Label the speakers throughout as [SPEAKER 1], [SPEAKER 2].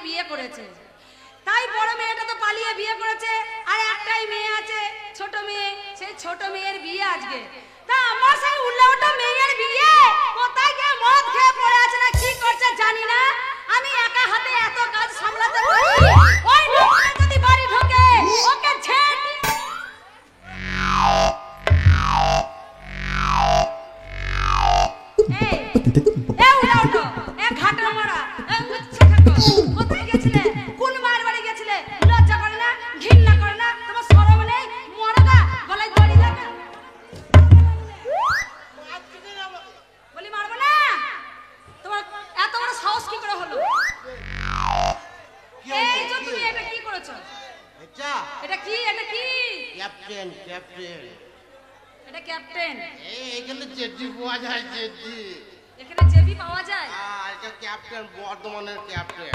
[SPEAKER 1] বিয়ে করেছে, তাই বড় মেয়েটা তো পালিয়ে বিয়ে করেছে, আর একটাই মেয়ে আছে ছোট মেয়ে, সেই ছোট মেয়ের বিয়ে আজকে। তা আমার সেই উল্লাওটা মেয়ের বিয়ে কোথায় গিয়ে মদ খেয়ে পড়ে আছে না কি করছে জানি না, আমি একা হাতে এত কাজ সামলাতে পারি? ওই লোকটা যদি বাড়ি ঢোকে ওকে ঝেড় কোথায় গেছিলে? কোন মার বাড়ি গেছিলে? লজ্জা করে না, ঘৃণা করে না, তোমার শরম নেই? মরগা গলায় দড়ি লাগে বলি মারবো না। তোমার এত বড় সাহস কি করে হলো? এই যে তুমি এটা কি করেছো? এটা কি? এটা কি?
[SPEAKER 2] ক্যাপ্টেন ক্যাপ্টেন
[SPEAKER 1] এটা ক্যাপ্টেন।
[SPEAKER 2] এখানে জেডি পাওয়া যায়, জেডি।
[SPEAKER 1] এখানে জেবি পাওয়া যায়?
[SPEAKER 2] এটা ক্যাপ্টেন, বর্ধমানের ক্যাপ্টেন।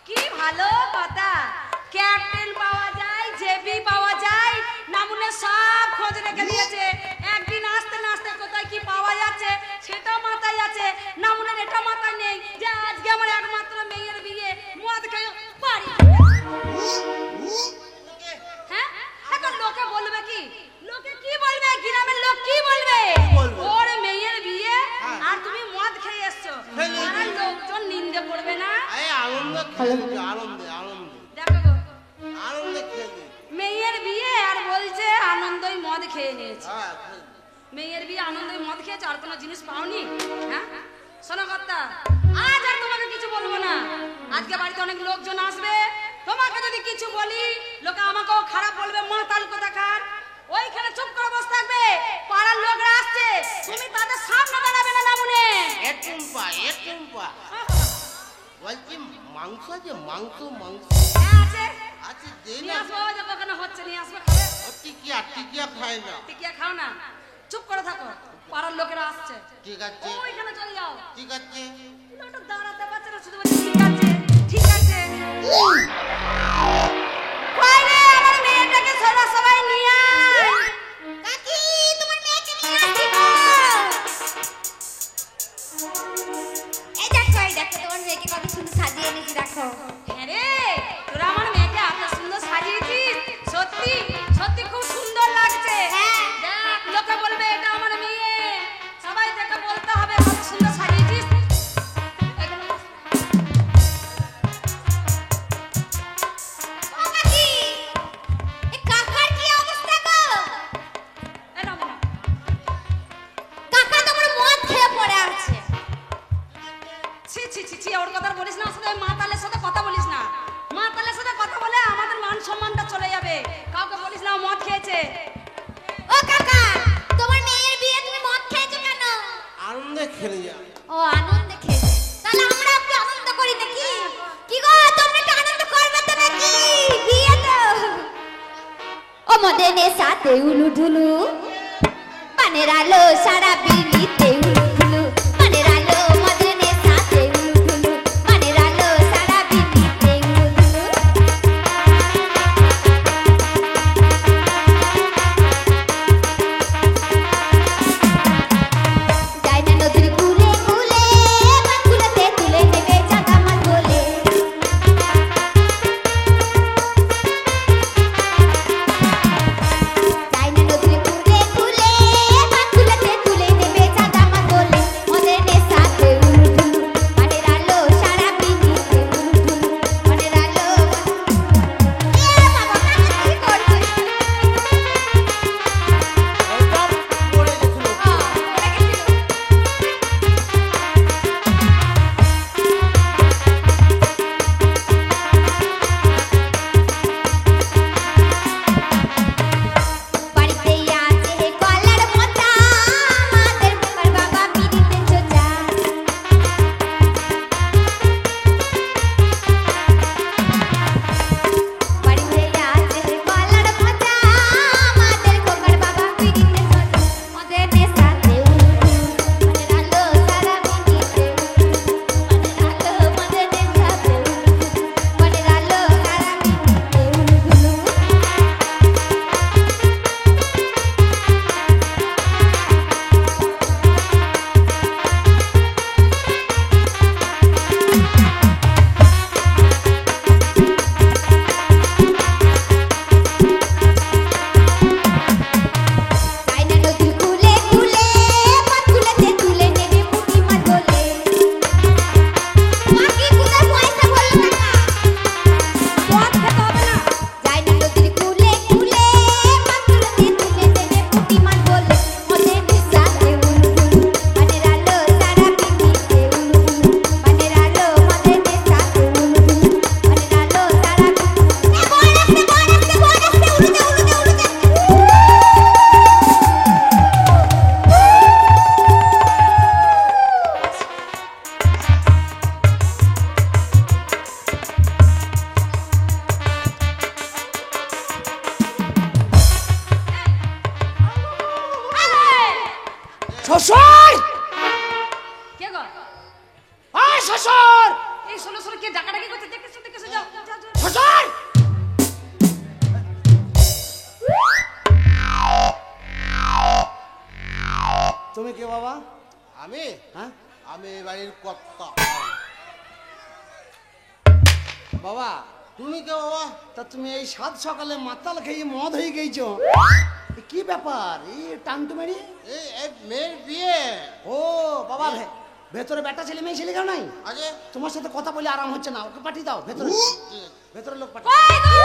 [SPEAKER 1] কি ভালো কথা, ক্যাপ্টেন পাওয়া যায়, জেবি পাওয়া যায়, নামুনে সব খোঁজ রেখে দিয়েছে। একদিন আসতে না আসতে কোথায় কি পাওয়া যাচ্ছে সেটা মাথায় আছে, নামুনের এটা মাথায় নেই যে আজকে আমার একমাত্র মেয়ের বিয়ে মদ খেয়ে বাড়ি। হ্যাঁ, এখন লোকে বলবে কি? লোকে কি বলবে? গ্রামের লোক কি বলবে? ওর মেয়ের বিয়ে আর তুমি মদ খেয়ে এসছো, আর লোকজন নিন্দে করবে না?
[SPEAKER 2] আনন্দ খেলবে, আনন্দ আনন্দ।
[SPEAKER 1] দেখো গো,
[SPEAKER 2] আনন্দ খেলবে,
[SPEAKER 1] মেয়ের বিয়ে আর বলছে আনন্দই মদ খেয়ে নিয়েছে। মেয়ের বিয়ে আনন্দই মদ খেয়েছে, আর কোনো জিনিস পাওনি? হ্যাঁ শোনো কর্তা, আজ আর তোমাকে কিছু বলবো না। আজকে বাড়িতে অনেক লোকজন আসবে, তোমাকে যদি কিছু বলি লোকে আমাকেও খারাপ বলবে, মাতাল কোথাকার। ওইখানে চুপ করে বসে থাকবে, পাড়ার লোকরা আসছে, তুমি তাদের সামনে দাঁড়াবে না। নামুনে
[SPEAKER 2] এটুম্পা এটুম্পা বলছি মাংস আছে, মাংস মাংস
[SPEAKER 1] আছে
[SPEAKER 2] আছে, দেই
[SPEAKER 1] নিয়ে
[SPEAKER 2] না।
[SPEAKER 1] আসবো, ওই দেখো ওখানে হচ্ছে, নিয়ে আসবে, খাবে?
[SPEAKER 2] টিকিয়া টিকিয়া খাই না।
[SPEAKER 1] টিকিয়া খাও না, চুপ করে থাকো, পাড়ার লোকেরা আসছে।
[SPEAKER 2] ঠিক আছে
[SPEAKER 1] ওইখানে চলে যাও।
[SPEAKER 2] ঠিক আছে।
[SPEAKER 1] লোকটা দাঁড়াতে পারছে না, শুধু বলছে ঠিক আছে ঠিক আছে। কই রে আমার মেয়েটাকে সরা সবাই নিয়ে আয়। কাকি তোমার মেয়েকে নিয়ে আসছি গো।
[SPEAKER 3] এই দেখো তোমার মেয়েকে কত সুন্দর সাজিয়ে এনেছি, দেখো।
[SPEAKER 1] হ্যাঁ রে, তোরা আমার মেয়েকে এত সুন্দর সাজিয়েছিস, সত্যি সত্যি খুব সুন্দর লাগছে।
[SPEAKER 3] হ্যাঁ।
[SPEAKER 1] দেখ লোকে বলবে এটা আমার মেয়ে, সবাই দেখে বলতে হবে কত সুন্দর সাজিয়েছিস। এখানে বস।
[SPEAKER 3] ও কাকি, এই কাকার কি অবস্থা গো?
[SPEAKER 1] এই নাও, নাও।
[SPEAKER 3] কাকা তোমার মদ খেয়ে পড়ে আছে।
[SPEAKER 1] ছি ছি ছি ছি, ওর কথা বলিস না, ওর সাথে মাতালের সাথে কথা বলিস না। মাতালের সাথে কথা বলে আমাদের মান সম্মানটা চলে যাবে। কাউকে বলিস না ও মদ খেয়েছে।
[SPEAKER 3] ও কাকা, তোমার মেয়ের বিয়ে তুমি মদ খেয়েছো কেন?
[SPEAKER 2] আনন্দে খেলে যা।
[SPEAKER 3] ও আনন্দে খেয়েছে, তাহলে আমরা একটু আনন্দ করি নাকি? কি গো, তোমরা একটু আনন্দ করবে তো নাকি? বিয়ে তো। ও মদের নেশাতে উলুঢুলু, পানের আলো সারা বিলিতে উলুঢুলু, পানের আলো মদের নেশাতে উলুঢুলু, পানের আলো সারা বিলিতে উলুঢুলু। যাই না নদীর কূলে কূলে, মাছগুলোতে তুলে নেবে চাঁদা মাছ বলে। যাই না নদীর কূলে কূলে, মাছগুলোতে তুলে নেবে চাঁদা মাছ
[SPEAKER 2] আমি
[SPEAKER 4] হ্যাঁ
[SPEAKER 2] আমি এই বাড়ির কর্তা।
[SPEAKER 4] বাবা,
[SPEAKER 2] তুমি কে বাবা?
[SPEAKER 4] তা তুমি এই সাত সকালে মাতাল খেয়ে মদ হয়ে গেছো, এ কি ব্যাপার? এই টানটু মেরি।
[SPEAKER 2] এই মেয়ের বিয়ে।
[SPEAKER 4] ও বাবা, ভেতরে বেটা ছেলে মেয়ে ছেলে কেউ নাই?
[SPEAKER 2] আরে
[SPEAKER 4] তোমার সাথে কথা বলে আরাম হচ্ছে না, ওকে পাঠিয়ে দাও ভেতরে। ভেতরে লোক পাঠিয়ে
[SPEAKER 1] কই গো?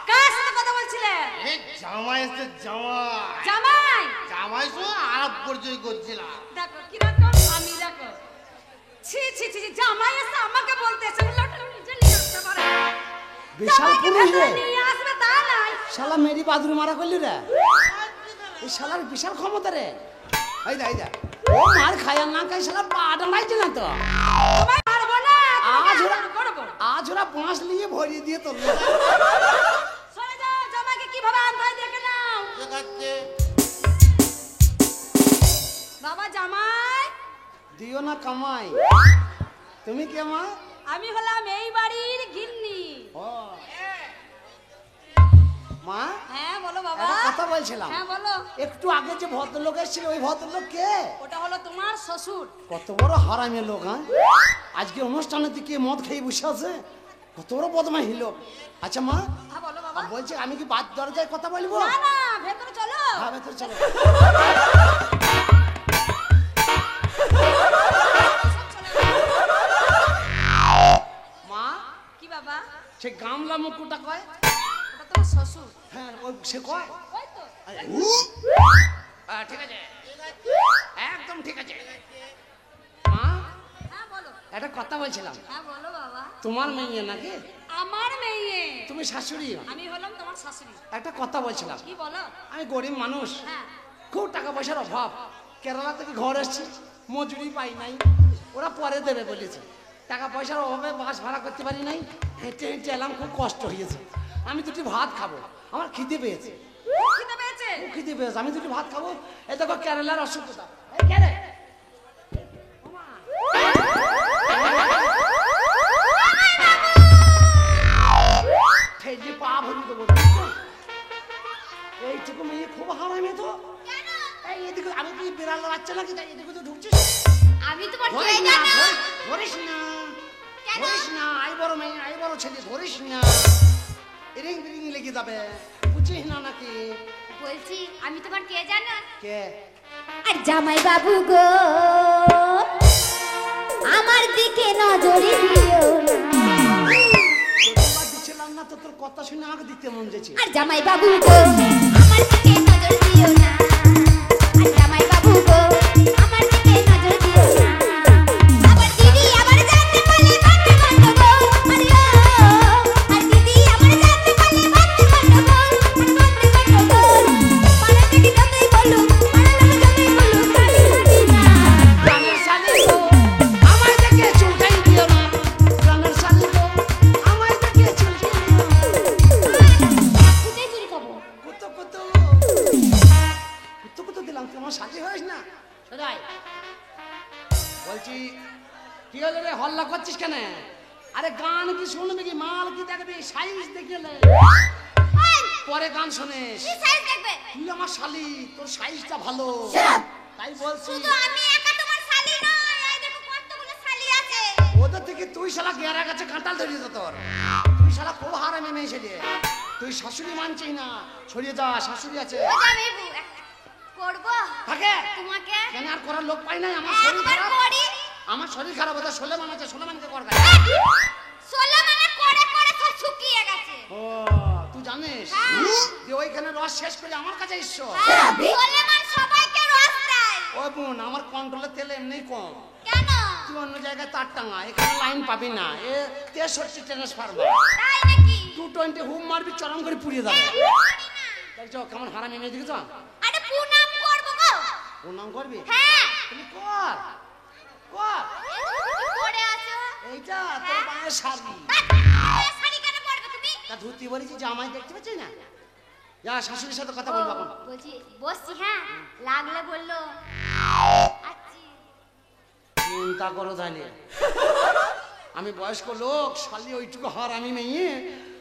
[SPEAKER 1] কার সাথে কথা বলছিলে?
[SPEAKER 2] এই জামাই এসে জামাই
[SPEAKER 1] জামাই
[SPEAKER 2] জামাই সো আলাপ পরিচয় করছিলাম।
[SPEAKER 1] দেখো কি দেখো, আমি দেখো। ছি ছি ছি ছি, জামাই এসে আমাকে বলতেছে উল্টোটা নিজে নিয়ে আসতে পারে।
[SPEAKER 4] বিশাল
[SPEAKER 1] জামাইকে
[SPEAKER 4] পুরুষ রে,
[SPEAKER 1] ভেতরে নিয়ে আসবে তা নাই।
[SPEAKER 4] শালা মেরি বাদুর মারা করলি রে। এই শালার বিশাল ক্ষমতা রে। এই দা এই দা, ও মার খায় আর না খায় শালা পা ডালাইছে না তো।
[SPEAKER 1] তোমায় মারবো না,
[SPEAKER 4] আজ
[SPEAKER 1] তোমাকে
[SPEAKER 4] ওরা
[SPEAKER 1] আদর করবো।
[SPEAKER 4] আজ ওরা বাঁশ নিয়ে ভরিয়ে দিয়ে তুললো।
[SPEAKER 1] সরে যাও, জামাইকে কিভাবে আনতে হয় দেখে নাও।
[SPEAKER 2] ঠিক আছে।
[SPEAKER 1] বাবা জামাই,
[SPEAKER 4] দিও না কামাই। তুমি কে মা?
[SPEAKER 1] আমি হলাম এই বাড়ির গিন্নি।
[SPEAKER 4] ও মা,
[SPEAKER 1] হ্যাঁ বলো বাবা।
[SPEAKER 4] একটা কথা বলছিলাম।
[SPEAKER 1] হ্যাঁ বলো।
[SPEAKER 4] একটু আগে যে ভদ্রলোক এসেছিল, ওই ভদ্রলোক কে?
[SPEAKER 1] ওটা হলো তোমার শ্বশুর।
[SPEAKER 4] কত বড় হারামি লোক। হ্যাঁ, আজকে অনুষ্ঠানে দিকে মদ খেয়ে বসে আছে, কত বড় বদমাইশ লোক। আচ্ছা মা,
[SPEAKER 1] হ্যাঁ বলো বাবা।
[SPEAKER 4] বলছি আমি কি বাদ দরজায় কথা বলবো?
[SPEAKER 1] না না, ভেতরে চলো।
[SPEAKER 4] হ্যাঁ ভেতরে চলো। মা,
[SPEAKER 1] কি বাবা?
[SPEAKER 4] সে গামলা মুকুটা কয়?
[SPEAKER 1] ওটা তোমার শ্বশুর।
[SPEAKER 4] হ্যাঁ ওই সে কয়।
[SPEAKER 1] ওই তো।
[SPEAKER 4] ঠিক আছে, একদম ঠিক আছে। মা,
[SPEAKER 1] হ্যাঁ বলো।
[SPEAKER 4] একটা কথা বলছিলাম।
[SPEAKER 1] হ্যাঁ বলো বাবা।
[SPEAKER 4] তোমার মেয়ে নাকি?
[SPEAKER 1] আমার মেয়ে।
[SPEAKER 4] তুমি শাশুড়ি?
[SPEAKER 1] আমি হলাম তোমার শাশুড়ি।
[SPEAKER 4] একটা কথা বলছিলাম।
[SPEAKER 1] কি বলো?
[SPEAKER 4] আমি গরিব মানুষ,
[SPEAKER 1] হ্যাঁ।
[SPEAKER 4] খুব টাকা পয়সার অভাব। কেরালা থেকে ঘর এসছি, মজুরি পাই নাই, ওরা পরে দেবে বলেছে। টাকা পয়সার অভাবে বাস ভাড়া করতে পারি নাই, হেঁটে হেঁটে এলাম, খুব কষ্ট হয়েছে। আমি দুটি ভাত খাবো, আমার খিদে পেয়েছে।
[SPEAKER 1] খিদে পেয়েছে?
[SPEAKER 4] খুব খিদে পেয়েছে, আমি দুটি ভাত খাবো। এই দেখো কেরালার অসুবিধা। এই কে রে? ঠেলে পা ভরি দেবো। এইটুকু মেয়ে খুব হারামি তো। এই এদিকে আমি কি বিড়াল বাচ্চা নাকি, তাই এদিকে তো ঢুকছিস?
[SPEAKER 3] আমি তোমার কে
[SPEAKER 4] ধরিস না,
[SPEAKER 3] জানো?
[SPEAKER 4] ধরিস না,
[SPEAKER 3] কেন?
[SPEAKER 4] ধরিস না। আই বড় মেয়ে, আই বড় ছেলে, ধরিস না, রিং রিং লেগে যাবে। বুঝিস না নাকি?
[SPEAKER 3] বলছি আমি তোমার কে জানো?
[SPEAKER 4] কে?
[SPEAKER 3] আর জামাই বাবু গো, আমার দিকে নজরে দিও না।
[SPEAKER 4] যতবার দিছিলাম না তো তোর কথা শুনে আমাকে দিতে মন যাচ্ছে।
[SPEAKER 3] আর জামাই বাবু গো, আমার দিকে নজর দিও না। আর জামাই বাবু গো, আমার দিকে নজর দিও না। আবার দিদি আবার জানতে পারলে ভাবতে গন্ডগোল। আরে ও, আর দিদি আবার জানতে পারলে ভাবতে গন্ডগোল। আর ভাবতে গন্ডগোল। পাড়া থেকে যতই বলুক, পাড়ার লোক যতই বলুক, কানে কানে না।
[SPEAKER 4] প্রাণের শালি গো, আমায় দেখে চুলকাই দিও না। প্রাণের শালি গো, আমায় দেখে চুলকাই দিও না।
[SPEAKER 3] কোথায় চুরি খাবো?
[SPEAKER 4] কুতো কুতো কুতো কুতো দিলাম, তুই আমার শালি হইস না। সদাই বলছি, কি হলো রে, হল্লা করছিস কেন? আরে গান কি শুনবি কি, মাল কি দেখবি, সাইজ দেখলে পরে গান শোনিস।
[SPEAKER 3] কি সাইজ দেখবে?
[SPEAKER 4] তুই আমার শালি, তোর সাইজটা ভালো, তাই বলছি।
[SPEAKER 3] শুধু আমি একা তোমার শালি নই, এই দেখো কতগুলো শালি আছে।
[SPEAKER 4] ওদের থেকে তুই শালা গেরা গাছে কাঁঠাল ধরিয়ে দে তোর। তুই শালা খুব হারামি মেয়ে ছেলে, তুই শাশুড়ি মানছিস না। ছড়িয়ে যা, শাশুড়ি আছে।
[SPEAKER 3] ও জামাই বউ, করবো
[SPEAKER 4] থাকে
[SPEAKER 3] তোমাকে
[SPEAKER 4] কেন আর করার লোক পাই নাই। আমার শরীর
[SPEAKER 3] একবার
[SPEAKER 4] খারাপ,
[SPEAKER 3] করি।
[SPEAKER 4] আমার শরীর খারাপ হতে সোলেমান আছে, সোলেমানকে কর।
[SPEAKER 3] ষোলো মানে করে করে সব শুকিয়ে গেছে।
[SPEAKER 4] ও তুই জানিস যে ওইখানে রস শেষ করে আমার কাছে এসছো।
[SPEAKER 3] সোলেমান সবাইকে রস দেয়।
[SPEAKER 4] ও বোন, আমার কন্ট্রোলের তেল এমনি কম।
[SPEAKER 3] কেন?
[SPEAKER 4] তুই অন্য জায়গায় তার টাঙা, এখানে লাইন পাবি না। এ 63 ট্রান্সফরমার,
[SPEAKER 3] তাই নাকি?
[SPEAKER 4] 220 হুম মারবি, চরম করে পুড়িয়ে দেবে। দেখছো কেমন হারামি মেয়ে দেখেছ?
[SPEAKER 3] আরে প্রণাম করবো গো।
[SPEAKER 4] ওর নাম করবি?
[SPEAKER 3] হ্যাঁ।
[SPEAKER 4] তুমি কর কর।
[SPEAKER 3] কি পরে আছো?
[SPEAKER 4] এইটা তোর পায়ের শাড়ি।
[SPEAKER 3] এই শাড়ি কেন পরবে তুমি?
[SPEAKER 4] তা ধুতি বলেছি, জামাই দেখতে পাচ্ছিস না? যা শাশুড়ির সাথে কথা বলবো এখন।
[SPEAKER 3] বলছি বসছি, হ্যাঁ লাগলে বললো। আচ্ছা
[SPEAKER 4] চিন্তা করো তাহলে, আমি বয়স্ক লোক, শালি ওইটুকু হারামি মেয়ে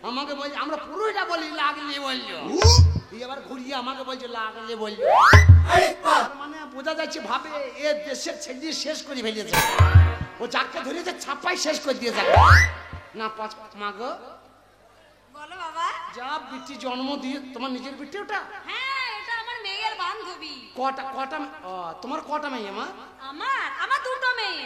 [SPEAKER 4] আমাকে বলছে, আমরা পুরোটা বলি লাগলে বললো, তুই আবার ঘুরিয়ে আমাকে বলছে লাগলে বললো। তার মানে বোঝা যাচ্ছে ভাবে এ দেশের ছেলে শেষ করে ফেলেছে। ও যাকে ধরেছে ছাপাই শেষ করে দিয়ে যাবে না। মা গো,
[SPEAKER 1] বলো বাবা।
[SPEAKER 4] যা বিটি জন্ম দিয়ে, তোমার নিজের বিটি ওটা?
[SPEAKER 1] হ্যাঁ, এটা আমার মেয়ের বান্ধবী।
[SPEAKER 4] কটা কটা তোমার কটা মেয়ে মা?
[SPEAKER 1] আমার দুটো মেয়ে।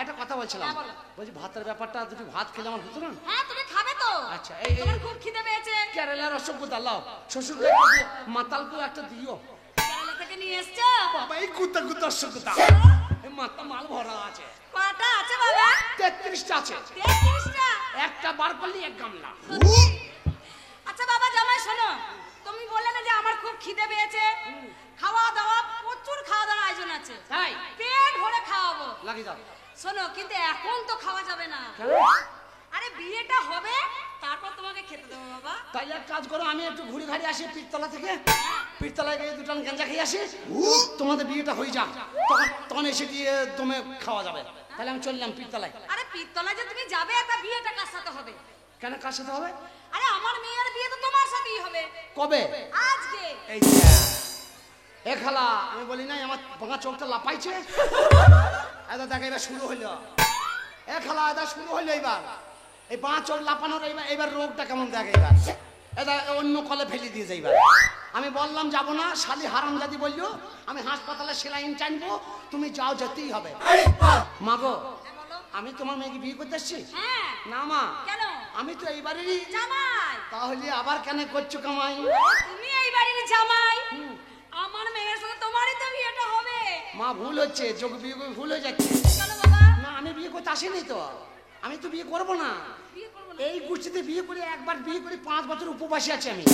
[SPEAKER 4] একটা কথা বলছিলাম,
[SPEAKER 1] হ্যাঁ, বলো।
[SPEAKER 4] বলছি ভাতের ব্যাপারটা, দুটি ভাত খেলে আমার হতো না?
[SPEAKER 1] হ্যাঁ, তুমি খাবে তো?
[SPEAKER 4] আচ্ছা,
[SPEAKER 1] তোমার খুব খিদে পেয়েছে।
[SPEAKER 4] কেরালার অসভ্যতা লাও, শ্বশুর মাতালকেও একটা দিও।
[SPEAKER 1] কেরালা থেকে নিয়ে এসছো?
[SPEAKER 4] বাবা এই কুত্তা কুত্তা অসভ্যতা, এই মাথা মাল ভরা আছে।
[SPEAKER 1] কটা আছে বাবা?
[SPEAKER 4] 33টা আছে।
[SPEAKER 1] 33টা?
[SPEAKER 4] একটা বার করলে এক গামলা।
[SPEAKER 1] সত্যি? আচ্ছা বাবা জামাই শোনো, তুমি বললে না যে আমার খুব খিদে পেয়েছে, খাওয়া দাওয়া প্রচুর খাওয়া দাওয়ার আয়োজন আছে,
[SPEAKER 4] তাই
[SPEAKER 1] পেট ভরে খাওয়াবো।
[SPEAKER 4] লাগি দাও।
[SPEAKER 1] শোনো, কিন্তু এখন তো খাওয়া যাবে না।
[SPEAKER 4] কেন?
[SPEAKER 1] আরে বিয়েটা হবে তারপর তোমাকে খেতে দেবো বাবা।
[SPEAKER 4] তাই এক কাজ করো, আমি একটু ঘুরে ঘাড়ি আসি পীরতলা থেকে, পীরতলায় গিয়ে দুটান গাঁজা খেয়ে আসি, তোমাদের বিয়েটা হয়ে যাক, তখন এসে দিয়ে দমে খাওয়া যাবে। তাহলে আমি চললাম পীরতলায়।
[SPEAKER 1] আরে পিত্তলায় যে তুমি যাবে, তা বিয়েটা কার সাথে হবে?
[SPEAKER 4] কেন, কার সাথে হবে?
[SPEAKER 1] আরে আমার মেয়ের বিয়ে তো তোমার সাথেই হবে।
[SPEAKER 4] কবে?
[SPEAKER 1] আজকে।
[SPEAKER 4] এই এ খালা, আমি বলি নাই আমার ভাঙা চোখটা লাপাইছে? এটা দেখ এবার শুরু হইলো। এ খালা, এটা শুরু হইলো এবার। এই বাঁ চোখ লাপানোর এবার রোগটা কেমন দেখে এবার। এটা অন্য কলে ফেলে দিয়ে যাইবার। আমি বললাম যাবো না, শালি হারামজাদি বললো আমি হাসপাতালে সেলাইন টানবো, তুমি যাও, যেতেই হবে। মা গো, আমি তোমার মেয়েকে বিয়ে করতে এসছি?
[SPEAKER 1] হ্যাঁ।
[SPEAKER 4] না মা।
[SPEAKER 1] কেন?
[SPEAKER 4] আমি তো এইবারেরই
[SPEAKER 1] জামাই।
[SPEAKER 4] তাহলে আবার কেন করছো কামাই?
[SPEAKER 1] তুমি এই বাড়ির জামাই, আমার মেয়ের সাথে তোমারই তো বিয়েটা হবে।
[SPEAKER 4] মা ভুল হচ্ছে, যোগ বিয়ে করে ভুল হয়ে যাচ্ছে।
[SPEAKER 1] কেন বাবা?
[SPEAKER 4] না, আমি বিয়ে করতে আসিনি তো, আমি তো বিয়ে করবো না।
[SPEAKER 1] বিয়ে করবো না?
[SPEAKER 4] এই গোষ্ঠীতে বিয়ে করে, একবার বিয়ে করে 5 বছর উপবাসী আছি আমি,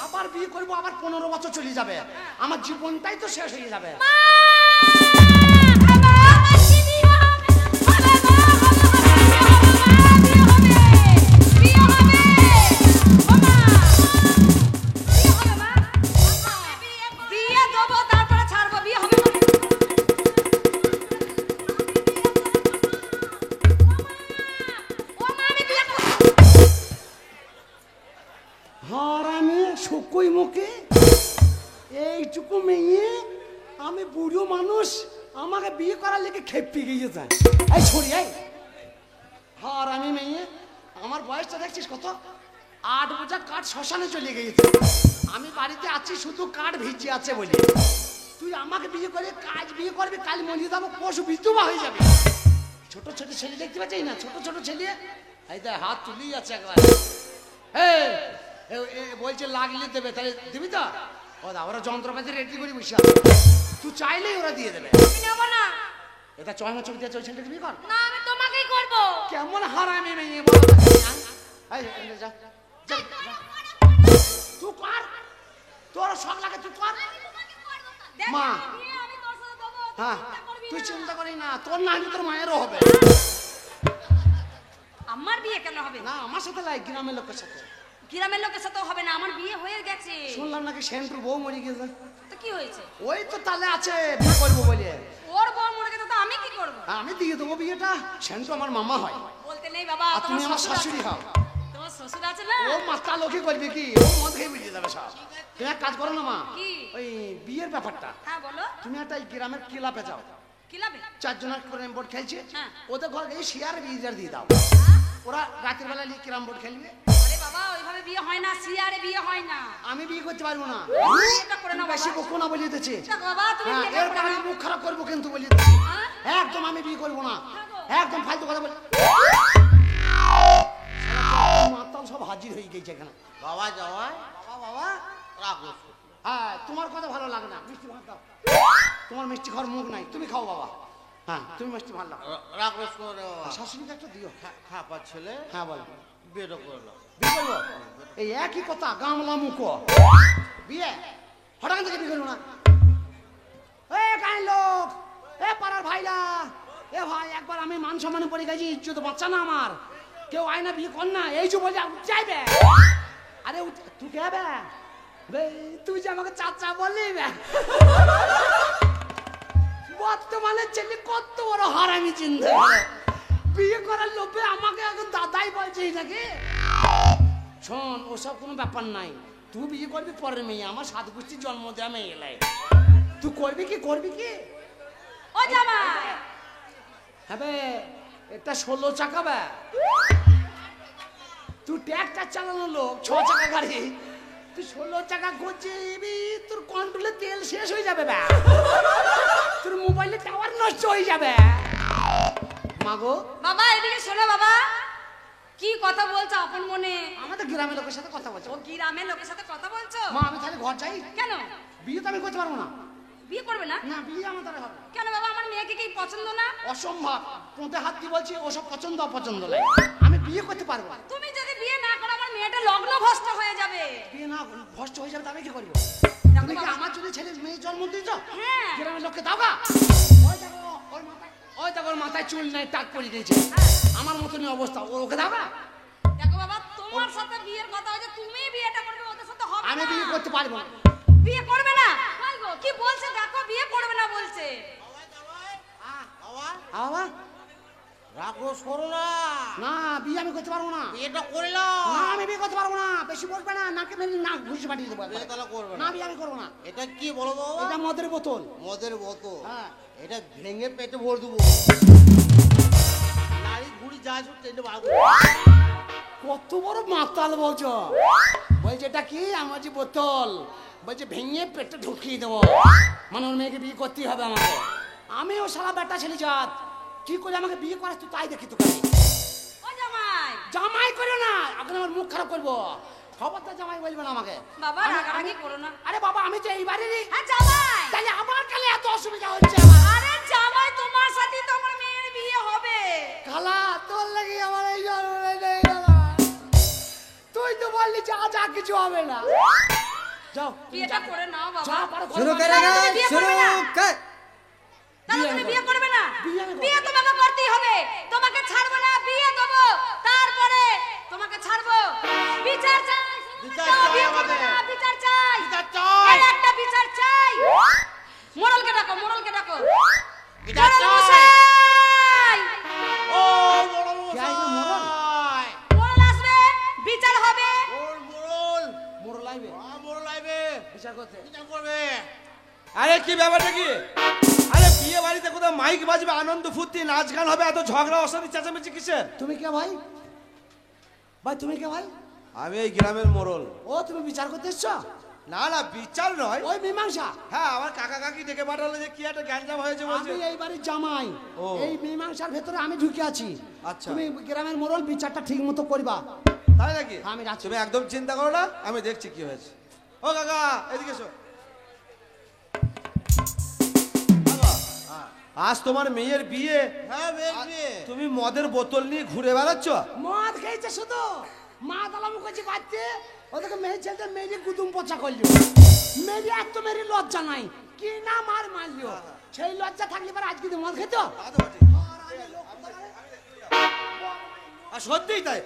[SPEAKER 4] আবার বিয়ে করবো, আবার 15 বছর চলে যাবে, আমার জীবনটাই তো শেষ হয়ে যাবে। হারামে শুকুই মুখে এইটুকু মেয়ে, আমি বুড়ো মানুষ, আমাকে বিয়ে করার লেগে খেপে গিয়েছে। এই ছড়ি, এই হারামি মেয়ে, আমার বয়সটা দেখছিস কত? 8 বোঝা কাঠ শ্মশানে চলে গিয়েছে, আমি বাড়িতে আছি শুধু কাঠ ভিজে আছে বলে। তুই আমাকে বিয়ে করে কাজ বিয়ে করবি, কাল মরিয়ে যাবো, পশু বিধবা হয়ে যাবে। ছোট ছোট ছেলে দেখতে পাচ্ছি না, ছোট ছোট ছেলে, এই দেখ হাত তুলেই আছে একবার। বলছে লাগলে দেবে, তাহলে দিবি তো? ওরা যন্ত্রপাতি রেডি করে বসে আছে, তুই চাইলেই ওরা দিয়ে দেবে।
[SPEAKER 1] নেবো না।
[SPEAKER 4] এটা চয়না ছবি দিয়ে চলছে, বিয়ে কর।
[SPEAKER 1] না, আমি তোমাকেই করবো।
[SPEAKER 4] কেমন হারামি মেয়ে বলো তো? যা যা, তুই কর, তোর সব লাগে তুই কর।
[SPEAKER 1] দেখ,
[SPEAKER 4] মা।
[SPEAKER 1] বিয়ে আমি তোর সাথে দেবো, তুই
[SPEAKER 4] হ্যাঁ,
[SPEAKER 1] চিন্তা করবি
[SPEAKER 4] তুই
[SPEAKER 1] না।
[SPEAKER 4] চিন্তা করিস না, তোর না হলে তোর মায়েরও হবে।
[SPEAKER 1] আমার বিয়ে কেন হবে?
[SPEAKER 4] না, আমার সাথে লাই, গ্রামের লোকের সাথে।
[SPEAKER 1] গ্রামের লোকের সাথেও হবে না, আমার বিয়ে হয়ে গেছে।
[SPEAKER 4] শুনলাম নাকি সেন্টুর বউ মরে গেছে।
[SPEAKER 1] তো কি হয়েছে?
[SPEAKER 4] ওই তো তাহলে আছে বিয়ে করবো বলে।
[SPEAKER 1] ওর বউ মরে গেছে তো আমি কি করবো?
[SPEAKER 4] আমি দিয়ে দেবো বিয়েটা, সেন্টু আমার মামা হয়,
[SPEAKER 1] বলতে নেই বাবা,
[SPEAKER 4] আর তুমি আমার
[SPEAKER 1] শ্বশুর আছে।
[SPEAKER 4] শাশুড়ি হও।
[SPEAKER 1] তোমার শ্বশুর আছে না?
[SPEAKER 4] ও মাথা লোকে করবে কি, ও মদ খেয়ে বেরিয়ে যাবে সব। তুমি এক কাজ করো না মা,
[SPEAKER 1] কি?
[SPEAKER 4] ওই বিয়ের ব্যাপারটা
[SPEAKER 1] হ্যাঁ বলো।
[SPEAKER 4] তুমি একটা এই গ্রামের ক্লাবে যাও,
[SPEAKER 1] কি লাভে?
[SPEAKER 4] 4 জনের ক্যারাম বোর্ড খেলছে,
[SPEAKER 1] হ্যাঁ।
[SPEAKER 4] ওদের ঘর এই শেয়ার বিজার দিয়ে দাও, ওরা রাতের বেলা নিয়ে ক্যারাম বোর্ড খেলবে।
[SPEAKER 1] আরে বাবা, ওইভাবে বিয়ে হয় না, সিয়ারে বিয়ে হয় না।
[SPEAKER 4] আমি বিয়ে করতে পারবো না,
[SPEAKER 1] বিয়েটা করে নাও
[SPEAKER 4] বেশি
[SPEAKER 1] বাবা।
[SPEAKER 4] বকো না বলে দিতেছি।
[SPEAKER 1] দেখ বাবা, তুমি
[SPEAKER 4] হ্যাঁ,
[SPEAKER 1] বিয়েটা
[SPEAKER 4] এরপর
[SPEAKER 1] করে
[SPEAKER 4] আমি
[SPEAKER 1] নাও।
[SPEAKER 4] মুখ খারাপ করবো কিন্তু বলে দিচ্ছি,
[SPEAKER 1] হ্যাঁ?
[SPEAKER 4] একদম আমি বিয়ে করবো না,
[SPEAKER 1] হ্যাঁ গো।
[SPEAKER 4] একদম ফালতু কথা বলে। মাতাল সব হাজির হয়ে গেছে এখানে।
[SPEAKER 2] বাবা জামাই
[SPEAKER 4] বাবা বাবা,
[SPEAKER 2] রাখো।
[SPEAKER 4] হ্যাঁ, তোমার কথা ভালো লাগে না, মিষ্টি ভাত দাও। তোমার মিষ্টি খাওয়ার মুখ নাই, তুমি খাও বাবা। হ্যাঁ, তুমি মিষ্টি ভাত দাও।
[SPEAKER 2] রাখো করে বাবা।
[SPEAKER 4] শাশুড়িকে একটা দিও।
[SPEAKER 2] খাপা ছেলে
[SPEAKER 4] হ্যাঁ বল,
[SPEAKER 2] বিয়েটা করে নাও।
[SPEAKER 4] বিয়ে করবো? এই একই কথা, গামলা মুখো বিয়ে, হঠাৎ থেকে বিয়ে করবো না। এ গাঁয়ের লোক, এ পাড়ার ভাইরা, এ ভাই, একবার আমি মান সম্মানে পড়ে গেছি, ইজ্জত বাচ্চা না আমার, কেউ আয় না বিয়ে কর না, এই যে বলে চাইবে। আরে তুই কে বে? তুই যে আমাকে চাচা বললি বে, বর্তমানে ছেলে কত বড় হারামি চিন্তা করে, বিয়ে করার লোভে আমাকে এখন দাদাই বলছে নাকি। শোন, ওসব কোনো ব্যাপার নাই, তুই বিয়ে করবি পরের মেয়ে, আমার 7 গোষ্ঠীর জন্ম দেওয়া মেয়ে এলাই। তুই করবি কি
[SPEAKER 1] ও জামাই
[SPEAKER 4] হ্যাঁ বে, এটা 16 চাকা বে। তুই ট্র্যাক্টর চালানো লোক, 6 চাকা গাড়ি, তুই 16 চাকা ঘুরছিবি, তোর কন্ট্রোলে তেল শেষ হয়ে যাবে বে, তোর মোবাইলে টাওয়ার নষ্ট হয়ে যাবে। মাগো
[SPEAKER 1] বাবা এদিকে শোনো বাবা, কি কথা বলছো আপন মনে?
[SPEAKER 4] আমাদের গ্রামের লোকের সাথে কথা বলছো।
[SPEAKER 1] ও গ্রামের লোকের সাথে কথা বলছো?
[SPEAKER 4] মা আমি তাহলে ঘর যাই।
[SPEAKER 1] কেন
[SPEAKER 4] বিয়ে তো আমি করতে পারবো না।
[SPEAKER 1] বিয়ে করবে না?
[SPEAKER 4] না, বিয়ে আমার দ্বারা হবে না।
[SPEAKER 1] কেন বাবা, আমার মেয়েকে কি পছন্দ না?
[SPEAKER 4] অসম্ভব, তোতে হাত দিয়ে বলছি ওসব পছন্দ অপছন্দ লাগে, আমি বিয়ে করতে পারবো না।
[SPEAKER 1] তুমি যদি বিয়ে না করো আমার মেয়েটা লগ্ন ভ্রষ্ট হয়ে যাবে।
[SPEAKER 4] বিয়ে না ভ্রষ্ট হয়ে যাবে, তবে কি করবো?
[SPEAKER 1] দেখো
[SPEAKER 4] তুমি কি
[SPEAKER 1] বাবা,
[SPEAKER 4] আমার জন্য ছেলে মেয়ে জন্ম দিয়েছ?
[SPEAKER 1] হ্যাঁ।
[SPEAKER 4] গ্রামের লোককে দাও গা। ওই দেখো ওর মাথায় চুল নেই, টাক পড়ে গেছে, আমার মতনই অবস্থা, ওকে দাও গা।
[SPEAKER 1] দেখো বাবা, তোমার সাথে বিয়ের কথা হয়েছে, তুমি বিয়েটা করবে, ওদের সাথে হবে
[SPEAKER 4] আমি
[SPEAKER 1] না।
[SPEAKER 4] বিয়ে করতে পারবো না।
[SPEAKER 1] বিয়ে করবে না? কই গো, কি বলছে দেখো, বিয়ে করবে না বলছে।
[SPEAKER 4] বাবা
[SPEAKER 2] রাগ রোজ করো না,
[SPEAKER 4] না, বিয়ে আমি করতে পারবো না।
[SPEAKER 2] বিয়েটা করলাম।
[SPEAKER 4] না, আমি বিয়ে করতে পারবো না, বেশি বলবে না, নাকে মেরে না ঘুষি পাঠিয়ে দেবো একবারে।
[SPEAKER 2] বিয়ে তাহলে করবে
[SPEAKER 4] না,
[SPEAKER 2] না।
[SPEAKER 4] বিয়ে আমি করবো না।
[SPEAKER 2] এটা কি বলো তো বাবা?
[SPEAKER 4] এটা মদের বোতল।
[SPEAKER 2] মদের বোতল।
[SPEAKER 4] হ্যাঁ।
[SPEAKER 2] এটা ভেঙে পেটে ভরে দেবো, নারী ঘুড়ি যা সব টেনে বার করবো।
[SPEAKER 4] কত বড় মাতাল বলছো? বলছে এটা কি? আমার যে বোতল, বলছে ভেঙে পেটে ঢুকিয়ে দেবো, মানে ওর মেয়েকে বিয়ে করতেই হবে আমাকে। আমিও সারা বেটা ছেলে জাত, কি করে আমাকে বিয়ে করাস তুই তাই দেখি তোকে।
[SPEAKER 1] ও জামাই,
[SPEAKER 4] জামাই করো না, এখন আমার মুখ খারাপ করবো, খবরদার জামাই বলবে না আমাকে।
[SPEAKER 1] বাবা রাগারাগি করো না।
[SPEAKER 4] আরে বাবা, আমি তো এইবারেরই,
[SPEAKER 1] হ্যাঁ জামাই,
[SPEAKER 4] তাহলে আমার কালে এত অসুবিধা হচ্ছে আমার।
[SPEAKER 1] আরে জামাই তোমার সাথে তো আমার মেয়ের বিয়ে হবে।
[SPEAKER 4] খালা তোর লাগি আমার এই জন্মটাই নেই গেল। তুই তো বললি যা যা কিছু হবে না। যাও
[SPEAKER 1] বিয়েটা করে নাও বাবা।
[SPEAKER 4] যা পারো করো।
[SPEAKER 5] शुरू
[SPEAKER 1] তাহলে
[SPEAKER 5] करेगा
[SPEAKER 1] তুমি বিয়ে
[SPEAKER 5] शुरू
[SPEAKER 1] করবে না?
[SPEAKER 5] कर
[SPEAKER 1] তাহলে তুমি বিয়ে করবে না?
[SPEAKER 4] বিয়ে আমি করবো।
[SPEAKER 1] বিয়ে তোমাকে করতেই হবে, তোমাকে ছাড়বো না, বিয়ে দেবো, তারপরে তোমাকে ছাড়বো। বিচার চাই,
[SPEAKER 2] বিচার
[SPEAKER 1] শুনো তো,
[SPEAKER 2] চাই
[SPEAKER 1] বিয়ে করবে
[SPEAKER 2] আমাদের।
[SPEAKER 1] না, বিচার চাই,
[SPEAKER 2] বিচার চাই।
[SPEAKER 1] এই একটা বিচার চাই। মোড়লকে ডাকো, মোড়লকে ডাকো।
[SPEAKER 2] বিচার
[SPEAKER 1] মোড়ল
[SPEAKER 2] চাই।
[SPEAKER 1] মশাই,
[SPEAKER 2] ও বড়
[SPEAKER 4] কে আইলো মোড়ল?
[SPEAKER 2] মশাই,
[SPEAKER 1] মোড়ল আসবে, বিচার হবে।
[SPEAKER 2] ওর মোড়ল,
[SPEAKER 4] মোর লাইবে
[SPEAKER 2] মোড়ল আইবে,
[SPEAKER 4] বিচার করতে।
[SPEAKER 2] বিচার করবে।
[SPEAKER 5] আরে কি ব্যাপারটা কি? আরে বিয়ে বাড়িতে কোথাও মাইক বাজবে, আনন্দ ফুর্তি, নাচ গান হবে, এত ঝগড়া অশান্তি চেঁচামেচি কিসের?
[SPEAKER 4] তুমি কে ভাই? ভাই তুমি কে ভাই?
[SPEAKER 5] আমি এই গ্রামের মোড়ল।
[SPEAKER 4] ও তুমি বিচার করতে এসছো?
[SPEAKER 5] না না, বিচার নয়,
[SPEAKER 4] ওই মীমাংসা।
[SPEAKER 5] হ্যাঁ আমার কাকা কাকি ডেকে পাঠালো যে কি একটা গ্যাঞ্জাম হয়েছে বলছে।
[SPEAKER 4] আমি এই বাড়ির জামাই,
[SPEAKER 5] ও।
[SPEAKER 4] এই মীমাংসার ভেতরে আমি ঢুকে আছি।
[SPEAKER 5] আচ্ছা।
[SPEAKER 4] তুমি গ্রামের মোড়ল, বিচারটা ঠিক মতো করবা।
[SPEAKER 5] তাই নাকি?
[SPEAKER 4] আমি রাজি।
[SPEAKER 5] তুমি একদম চিন্তা করো না, আমি দেখছি কি হয়েছে। ও কাকা এদিকে এসো। কাকা, আজ তোমার মেয়ের বিয়ে,
[SPEAKER 2] হ্যাঁ বেশি।
[SPEAKER 5] তুমি মদের বোতল নিয়ে ঘুরে বেড়াচ্ছ?
[SPEAKER 4] মদ খেয়েছে শুধু, মা দালামু করছে বাচ্চা, ওদেরকে মেয়ে ছেলেটা মেরে গুদুম পচা করলো, মেরে এত মেরে লজ্জা নাই, কি না মার মারলো, সেই লজ্জা থাকলে পরে আজকে তো মদ খেত।
[SPEAKER 5] আর সত্যিই তাই,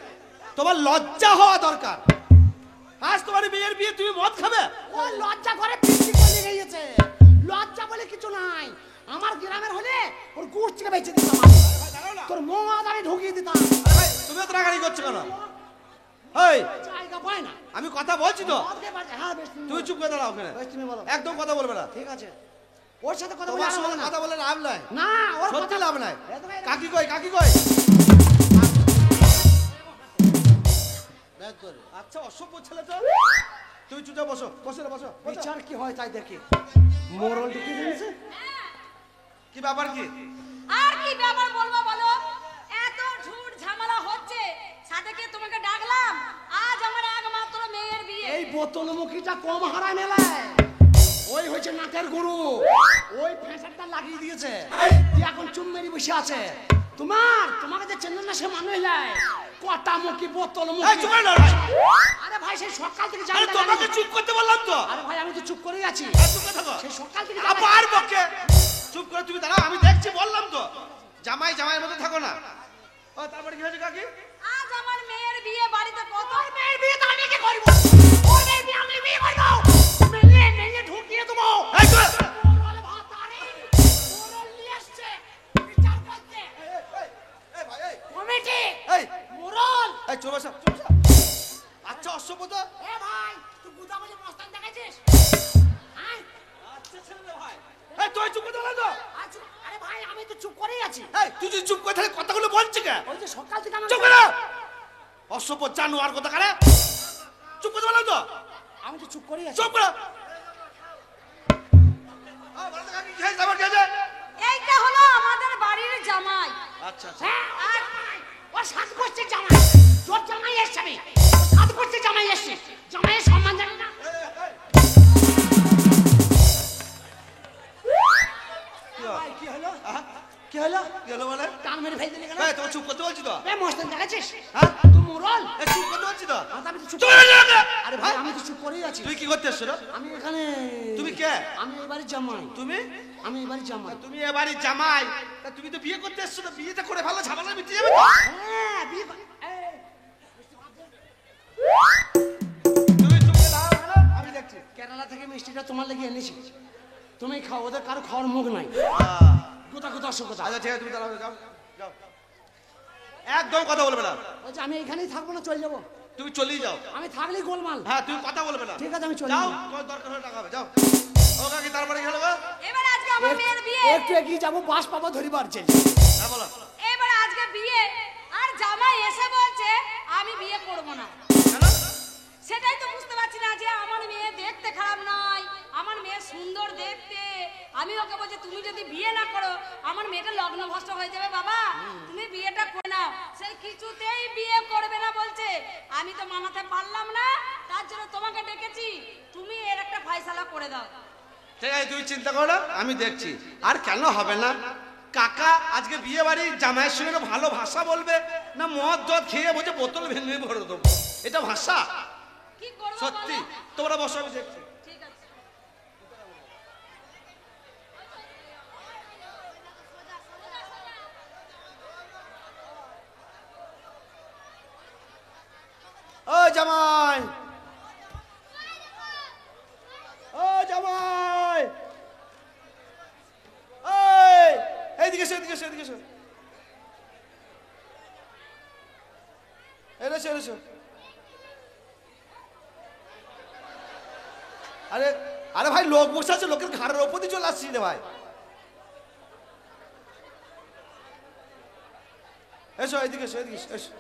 [SPEAKER 5] তোমার লজ্জা হওয়া দরকার। আজ তোমার মেয়ের বিয়ে, তুমি মদ খাবে?
[SPEAKER 4] ও লজ্জা করে পিস্তি করে গিয়েছে, লজ্জা বলে কিছু নাই। আমার গ্রামের হলে ওর গুড় থেকে বেঁচে দিতাম আমি। তোর মদ আমি ঢুকিয়ে দিতাম।
[SPEAKER 5] আরে ভাই, তুমি তো রাগারাগি করছো কেন? এই,
[SPEAKER 4] জায়গা পায় না,
[SPEAKER 5] আমি কথা বলছি তো,
[SPEAKER 4] মদ খেয়ে বাঁচে। হ্যাঁ বেশ,
[SPEAKER 5] তুমি চুপ করে দাঁড়াও ওখানে,
[SPEAKER 4] বেশ তুমি বলো।
[SPEAKER 5] একদম কথা বলবে না।
[SPEAKER 4] ঠিক আছে, ওর সাথে কথা বলে
[SPEAKER 5] তোমার
[SPEAKER 4] আর হবে
[SPEAKER 5] সঙ্গে
[SPEAKER 4] না।
[SPEAKER 5] কথা বলে লাভ নাই,
[SPEAKER 4] না ওর
[SPEAKER 5] সত্যি
[SPEAKER 4] কথা
[SPEAKER 5] লাভ নাই।
[SPEAKER 4] এ তো ভাই-
[SPEAKER 5] কাকি কই, কাকি কই?
[SPEAKER 2] ব্যাগ করে।
[SPEAKER 5] আচ্ছা অসভ্য ছেলে তো। তুমি চুপচাপ বসো, বসো রে, বসো, বসো।
[SPEAKER 4] বিচার কি হয় তাই দেখি। মোড়ল ঢুকিয়ে দিয়েছে।
[SPEAKER 5] কি ব্যাপার কি?
[SPEAKER 1] আর কি ব্যাপার বলবো বলো, এত ঝুট ঝামেলা হচ্ছে, সাথে তোমাকে ডাকলাম, আজ আমার একমাত্র মেয়ের বিয়ে।
[SPEAKER 4] এই বোতলমুখীটা কম হারায় মেলায়, ওই হয়েছে নাটের গুরু, ওই ফ্যাঁসারটা লাগিয়ে দিয়েছে, যে এখন চুম মেরি বসে আছে। তোমাকে যে চেনেন না সে মানুষ নাই, কটা মুখী বোতল
[SPEAKER 5] এই
[SPEAKER 4] মুখী।
[SPEAKER 5] চুপ করে দাঁড়াও ভাই।
[SPEAKER 4] আরে ভাই সেই সকাল থেকে
[SPEAKER 5] আরে
[SPEAKER 4] জানতে
[SPEAKER 5] তোমাকে চুপ করতে বললাম তো।
[SPEAKER 4] আরে ভাই আমি তো চুপ করেই আছি,
[SPEAKER 5] আর চুপ করে থাকো।
[SPEAKER 4] সেই সকাল থেকে
[SPEAKER 5] আবার বকে। চুপ করে তুমি দাঁড়াও, আমি দেখছি, বললাম তো। জামাই জামাইয়ের মধ্যে থাকো না। ও তারপরে কি হয়েছে কাকি?
[SPEAKER 1] আজ আমার মেয়ের বিয়ে, বাড়িতে কত
[SPEAKER 4] মেয়ের বিয়ে তো আমি কি করব, ওর মেয়ের বিয়ে আমি বিয়ে করব, মেয়ে মেয়ে ঢুকিয়ে দেবো।
[SPEAKER 5] এই চুপ।
[SPEAKER 4] মোড়ল ভাতারি, মোড়ল নিয়ে আসছে বিচার করতে,
[SPEAKER 5] এই ভাই, এই,
[SPEAKER 4] কমিটি
[SPEAKER 5] এই,
[SPEAKER 4] মোড়ল।
[SPEAKER 5] এই চুপ বসো, চুপ বসো। আচ্ছা অসভ্য তো।
[SPEAKER 4] এ ভাই তুই গুদামে মস্তান দেখাইছিস? হ্যাঁ
[SPEAKER 5] আচ্ছা ছেলে রে ভাই।
[SPEAKER 4] তো চুপ করেই আছি।
[SPEAKER 5] এই তুই যদি চুপ করে তাহলে কথাগুলো বলছিস কে?
[SPEAKER 4] ওই যে সকাল থেকে আমার
[SPEAKER 5] চুপ করে অসভ্য জানোয়ার কথা কারে চুপ করে বলো তো।
[SPEAKER 4] আমি তো চুপ করেই আছি।
[SPEAKER 5] চুপ করে কি খেয়েছে আবার খেয়েছে?
[SPEAKER 1] এইটা হলো আমাদের বাড়ির জামাই।
[SPEAKER 5] আচ্ছা আচ্ছা
[SPEAKER 4] হ্যাঁ, ওর সাত করছে জামাই, তোর জামাই এসছে, আমি সাত করছে জামাই এসছে, জামাইয়ের সম্মান জানি না। ভাই, কি হলো? কি হলো?
[SPEAKER 5] কি হলো মানে?
[SPEAKER 4] টান মেরে ফেল দিলি কেন?
[SPEAKER 5] এই তোকে চুপ করতে বলছি তো।
[SPEAKER 4] এ মস্তান দেখাচ্ছিস?
[SPEAKER 5] হ্যাঁ?
[SPEAKER 4] তুই মোরল?
[SPEAKER 5] এই চুপ করতে বলছি তো।
[SPEAKER 4] আমি তো চুপ
[SPEAKER 5] চুপ করে যা না।
[SPEAKER 4] আরে ভাই, আমি তো চুপ করেই আছি।
[SPEAKER 5] তুই কি করতে এসছো রে?
[SPEAKER 4] আমি এখানে।
[SPEAKER 5] তুমি কে?
[SPEAKER 4] আমি এবারে জামাই।
[SPEAKER 5] তুমি
[SPEAKER 4] আমি এবারে জামাই।
[SPEAKER 5] তুমি এবারে জামাই, তা তুমি তো বিয়ে করতে এসছো না, বিয়েটা করে ভালো ঝামেলা মিটে যাবে তো।
[SPEAKER 4] হ্যাঁ, বিয়ে কর- এই,
[SPEAKER 5] তুমি চুপ করে দাঁড়াও কেন? আমি দেখছি।
[SPEAKER 4] কেরালা থেকে মিষ্টিটা তোমার লেগে এনেছি, তুমি খাও, ওদের কারো খাওয়ার মুখ নাই। কোথা কোথা অসুখতা।
[SPEAKER 5] আচ্ছা ঠিক আছে, তুমি দাঁড়াও, যাও যাও। একদম কথা বলবে না।
[SPEAKER 4] বলছি আমি এখানেই থাকবো না, চলে যাবো?
[SPEAKER 5] তুমি চলেই যাও।
[SPEAKER 4] আমি থাকলেই গোলমাল।
[SPEAKER 5] হ্যাঁ তুমি কথা বলবে না।
[SPEAKER 4] ঠিক আছে, আমি চলে
[SPEAKER 5] যাও,
[SPEAKER 4] যাবো।
[SPEAKER 5] তোমার দরকার হলে টাকা হবে, যাও। ও কাকি তারপরে কি হলো গো?
[SPEAKER 1] এবার আজকে আমার মেয়ের বিয়ে।
[SPEAKER 4] একটু এগিয়ে যাবো, বাস পাবো ধরিবার চেয়ে।
[SPEAKER 5] হ্যাঁ বলো।
[SPEAKER 1] এবার আজকে বিয়ে, আর জামাই এসে বলছে আমি বিয়ে করব না।
[SPEAKER 5] কেন?
[SPEAKER 1] সেটাই তো বুঝতে পারছি না যে আমার মেয়ে দেখতে খারাপ নয়, আমার মেয়ে সুন্দর দেখতে। আমি ওকে বলছি তুমি যদি বিয়ে না করো আমার মেয়েটা লগ্ন ভ্রষ্ট হয়ে যাবে বাবা, তুমি বিয়েটা করে নাও। সে কিছুতেই বিয়ে করবে না বলছে। আমি তো মানাতে পারলাম না, তার জন্য তোমাকে ডেকেছি, তুমি এর একটা ফয়সালা করে দাও।
[SPEAKER 5] ঠিক আছে, তুই চিন্তা করো না, আমি দেখছি। আর কেন হবে না? কাকা আজকে বিয়ে বাড়ি জামাইয়ের সঙ্গে ভালো ভাষা বলবে না মদ জদ খেয়ে বলছে বোতল ভেঙে ভরে দেবো? এটা ভাষা?
[SPEAKER 1] কি করবো
[SPEAKER 5] সত্যি?
[SPEAKER 1] বলো?
[SPEAKER 5] তোমরা বসো, আমি দেখছি।
[SPEAKER 1] ঠিক আছে।
[SPEAKER 5] ও জামাই, ও জামাই, এই এইদিকে এসো, এদিকে এসো, এদিকে এসো। এসো এসো। আরে আরে ভাই, লোক বসে আছে, লোকের ঘাড়ের ওপর দিয়ে চলে আসছি রে ভাই। এসো এদিকে এসো, এদিকে এসো, এসো।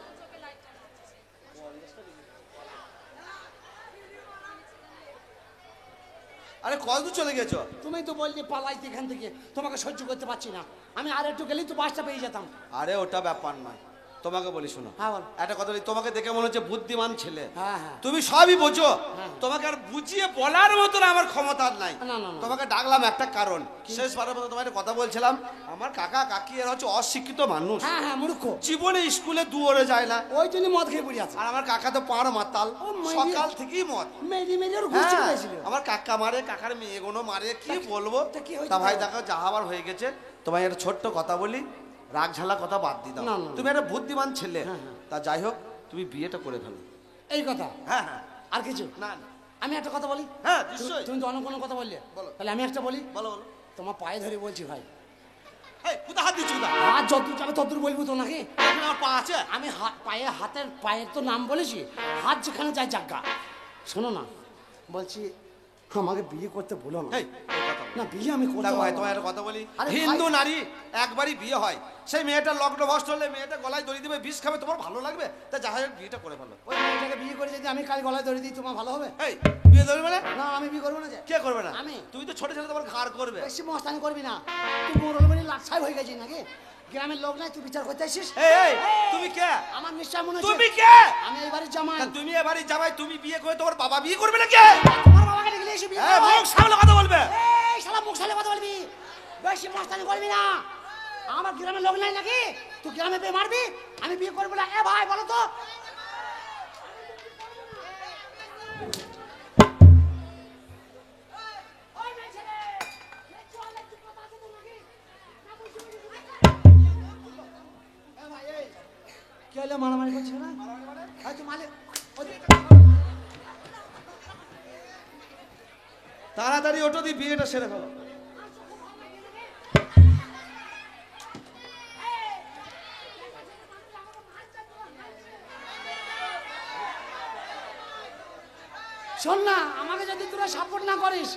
[SPEAKER 5] আরে কতদূর চলে গেছো?
[SPEAKER 4] তুমি তো বললে পালাইতে এখান থেকে, তোমাকে সহ্য করতে পারছি না। আমি আর একটু গেলেই তো বাসটা পেয়ে যেতাম।
[SPEAKER 5] আরে ওটা ব্যাপার নয়, তোমাকে বলি শোনো।
[SPEAKER 4] হ্যাঁ বল।
[SPEAKER 5] একটা কথা বলি, তোমাকে দেখে মনে হচ্ছে বুদ্ধিমান ছেলে।
[SPEAKER 4] হ্যাঁ হ্যাঁ।
[SPEAKER 5] তুমি সবই বোঝো,
[SPEAKER 4] হ্যাঁ।
[SPEAKER 5] তোমাকে আর বুঝিয়ে বলার মতন আমার ক্ষমতা আর নাই।
[SPEAKER 4] না, না, না।
[SPEAKER 5] তোমাকে ডাকলাম একটা কারণ, শেষবারের মতো তোমার একটা কথা বলছিলাম। আমার কাকা কাকি এরা হচ্ছে অশিক্ষিত মানুষ,
[SPEAKER 4] হ্যাঁ হ্যাঁ, মূর্খ।
[SPEAKER 5] জীবনে স্কুলে দুয়ারে যায় না।
[SPEAKER 4] ওই জন্য মদ খেয়ে পড়ে আছে।
[SPEAKER 5] আর আমার কাকা তো পাড় মাতাল,
[SPEAKER 4] ও মাইরি।
[SPEAKER 5] সকাল থেকেই মদ।
[SPEAKER 4] মেরি মেরি ওর ঘুরছে
[SPEAKER 5] হ্যাঁ,
[SPEAKER 4] হয়েছিল।
[SPEAKER 5] আমার কাকা মারে, কাকার মেয়ে গুলো মারে, কি বলবো।
[SPEAKER 4] তা কি হয়েছে
[SPEAKER 5] তা ভাই
[SPEAKER 4] তোমার?
[SPEAKER 5] দেখো, যা হবার হয়ে গেছে। তোমায় একটা ছোট্ট কথা বলি, রাগ ঝালা কথা বাদ দিয়ে দাও।
[SPEAKER 4] না, না, না।
[SPEAKER 5] তুমি একটা বুদ্ধিমান ছেলে।
[SPEAKER 4] হ্যাঁ, হ্যাঁ।
[SPEAKER 5] তা যাই হোক, তুমি বিয়েটা করে ফেলো।
[SPEAKER 4] এই কথা
[SPEAKER 5] হ্যাঁ হ্যাঁ।
[SPEAKER 4] আর কিছু
[SPEAKER 5] না না।
[SPEAKER 4] আমি একটা কথা বলি।
[SPEAKER 5] হ্যাঁ নিশ্চয়ই।
[SPEAKER 4] তুমি তো অন্য কোনো কথা বললে,
[SPEAKER 5] বলো।
[SPEAKER 4] তাহলে আমি একটা বলি।
[SPEAKER 5] বলো বলো।
[SPEAKER 4] তোমার পায়ে ধরে বলছি ভাই,
[SPEAKER 5] এই কোথা হাত দিচ্ছ কোথা?
[SPEAKER 4] হাত যতদূর যাবে ততদূর বলবো তো নাকি?
[SPEAKER 5] এখানে আমার পা আছে।
[SPEAKER 4] আমি পায়ের তো নাম বলেছি, হাত যেখানে যায় জাগা। শোনো না, বলছি আমাকে বিয়ে করতে বলো না।
[SPEAKER 5] এই এই কথা বলো।
[SPEAKER 4] না, বিয়ে আমি করতে
[SPEAKER 5] দেখো ভাই,
[SPEAKER 4] পারবো
[SPEAKER 5] তোমার
[SPEAKER 4] না।
[SPEAKER 5] একটা কথা বলি,
[SPEAKER 4] আরে ভাই।
[SPEAKER 5] হিন্দু নারী একবারই বিয়ে হয়। সেই মেয়েটা লগ্ন ভ্রষ্ট হলে মেয়েটা গলায় দড়ি দেবে, বিষ খাবে, তোমার ভালো লাগবে? তা যাই হোক, বিয়েটা করে ফেলো।
[SPEAKER 4] ওই মেয়েটাকে বিয়ে করে যদি আমি কাল গলায় ধরে দিই, তোমার ভালো হবে?
[SPEAKER 5] এই বিয়ে দেবে মানে?
[SPEAKER 4] না, আমি বিয়ে করবো না। যে
[SPEAKER 5] কে করবে না?
[SPEAKER 4] আমি।
[SPEAKER 5] তুমি তো ছোট ছেলে, তোমার ঘাড় করবে।
[SPEAKER 4] বেশি মস্তানি করবি না। তুই মোরল বাড়ি লাচ্ছাই হয়ে গেছিস নাকি? গ্রামের লোক নাই, তুই বিচার করতে আসিস?
[SPEAKER 5] এই এই তুমি কে?
[SPEAKER 4] আমার নিশ্চয় মনে
[SPEAKER 5] তুমি
[SPEAKER 4] হচ্ছে
[SPEAKER 5] কে?
[SPEAKER 4] আমি এইবারে জামাই।
[SPEAKER 5] তা তুমি এবারে যাবাই, তুমি বিয়ে করে তোমার বাবা বিয়ে করবে না কে?
[SPEAKER 4] তোমার বাবাকে ডেকে নিয়ে এসে বিয়ে
[SPEAKER 5] এই
[SPEAKER 4] করবো।
[SPEAKER 5] মুখ সামলে কথা বলবে।
[SPEAKER 4] এই শালা মুখ সামলে কথা বলবি, বেশি মস্তানি করবি না। আমার গ্রামের লোক নাই নাকি? তুই গ্রামে বিয়ে মারবি, আমি বিয়ে করবো না। এ ভাই বলো তো। কি হলো, মারামারি করছে না? হয়তো মালিক
[SPEAKER 5] তাড়াতাড়ি ওটো দিয়ে বিয়েটা সেরে ফেলো।
[SPEAKER 4] শোন না, আমাকে যদি তোরা সাপোর্ট না করিস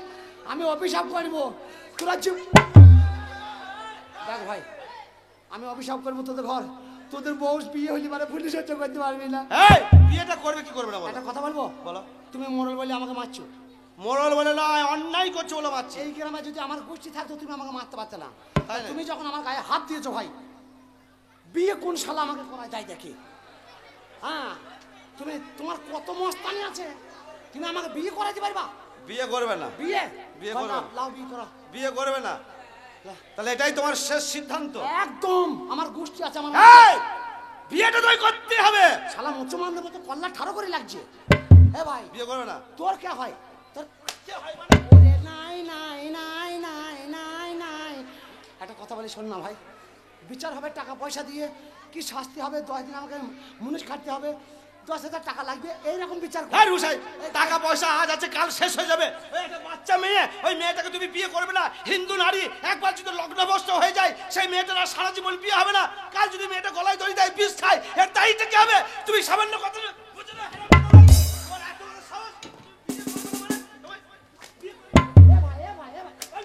[SPEAKER 4] আমি অভিশাপ করবো। তোরা চুপ। দেখ ভাই, আমি অভিশাপ করবো তোদের ঘর, তোদের বউ বিয়ে হইলে মানে পুলিশ সহ্য করতে পারবি না।
[SPEAKER 5] এই বিয়েটা করবে কি করবে না বলো?
[SPEAKER 4] একটা কথা বলবো,
[SPEAKER 5] বলো।
[SPEAKER 4] তুমি মোড়ল বলে আমাকে মারছো।
[SPEAKER 5] মোড়ল বলে নয়, অন্যায় করছো বলে মারছি।
[SPEAKER 4] এই গ্রামে যদি আমার গোষ্ঠী থাকতো তুমি আমাকে মারতে পারতে না।
[SPEAKER 5] তাই না?
[SPEAKER 4] তুমি যখন আমার গায়ে হাত দিয়েছো ভাই, বিয়ে কোন শালা আমাকে করা যায় দেখি। হ্যাঁ, তুমি তোমার কত মস্তানি আছে, তুমি আমাকে বিয়ে করাতে পারবা?
[SPEAKER 5] বিয়ে করবে না,
[SPEAKER 4] বিয়ে
[SPEAKER 5] বিয়ে
[SPEAKER 4] করো,
[SPEAKER 5] করবে না।
[SPEAKER 4] লাও বিয়ে করো।
[SPEAKER 5] বিয়ে করবে না, তাহলে এটাই তোমার শেষ সিদ্ধান্ত?
[SPEAKER 4] একদম, আমার গোষ্ঠী আছে আমার।
[SPEAKER 5] এই বিয়েটা তুই করতে হবে।
[SPEAKER 4] শালা মুসলমানদের মতো কল্লা ঠাড়ো করে লাগছে। এ ভাই
[SPEAKER 5] বিয়ে করবে না?
[SPEAKER 4] তোর কে হয়? তোর
[SPEAKER 5] কে হয় মানে?
[SPEAKER 4] ওরে নাই নাই নাই নাই নাই নাই। একটা কথা বলি শোন না ভাই, বিচার হবে টাকা পয়সা দিয়ে, কি শাস্তি হবে, 10 দিন আমাকে মুনিশ খাটতে হবে, 10,000 টাকা লাগবে, এইরকম বিচার কর।
[SPEAKER 5] এই রুসাই, টাকা পয়সা আজ আছে কাল শেষ হয়ে যাবে। ওই একটা বাচ্চা মেয়ে, ওই মেয়েটাকে তুমি বিয়ে করবে না? হিন্দু নারী একবার যদি লগ্নভ্রষ্ট হয়ে যায়, সেই মেয়েটার আর সারা জীবন বিয়ে হবে না। কাল যদি মেয়েটা গলায় দড়ি দেয়, বিষ খায়, এর দায়িত্ব কি হবে? তুমি সামান্য কথা বুঝো না? তোমার এত বড় সাহস, বিয়ে করবে না মানে?
[SPEAKER 4] এ ভাই, এ ভাই, এ ভাই, এ ভাই,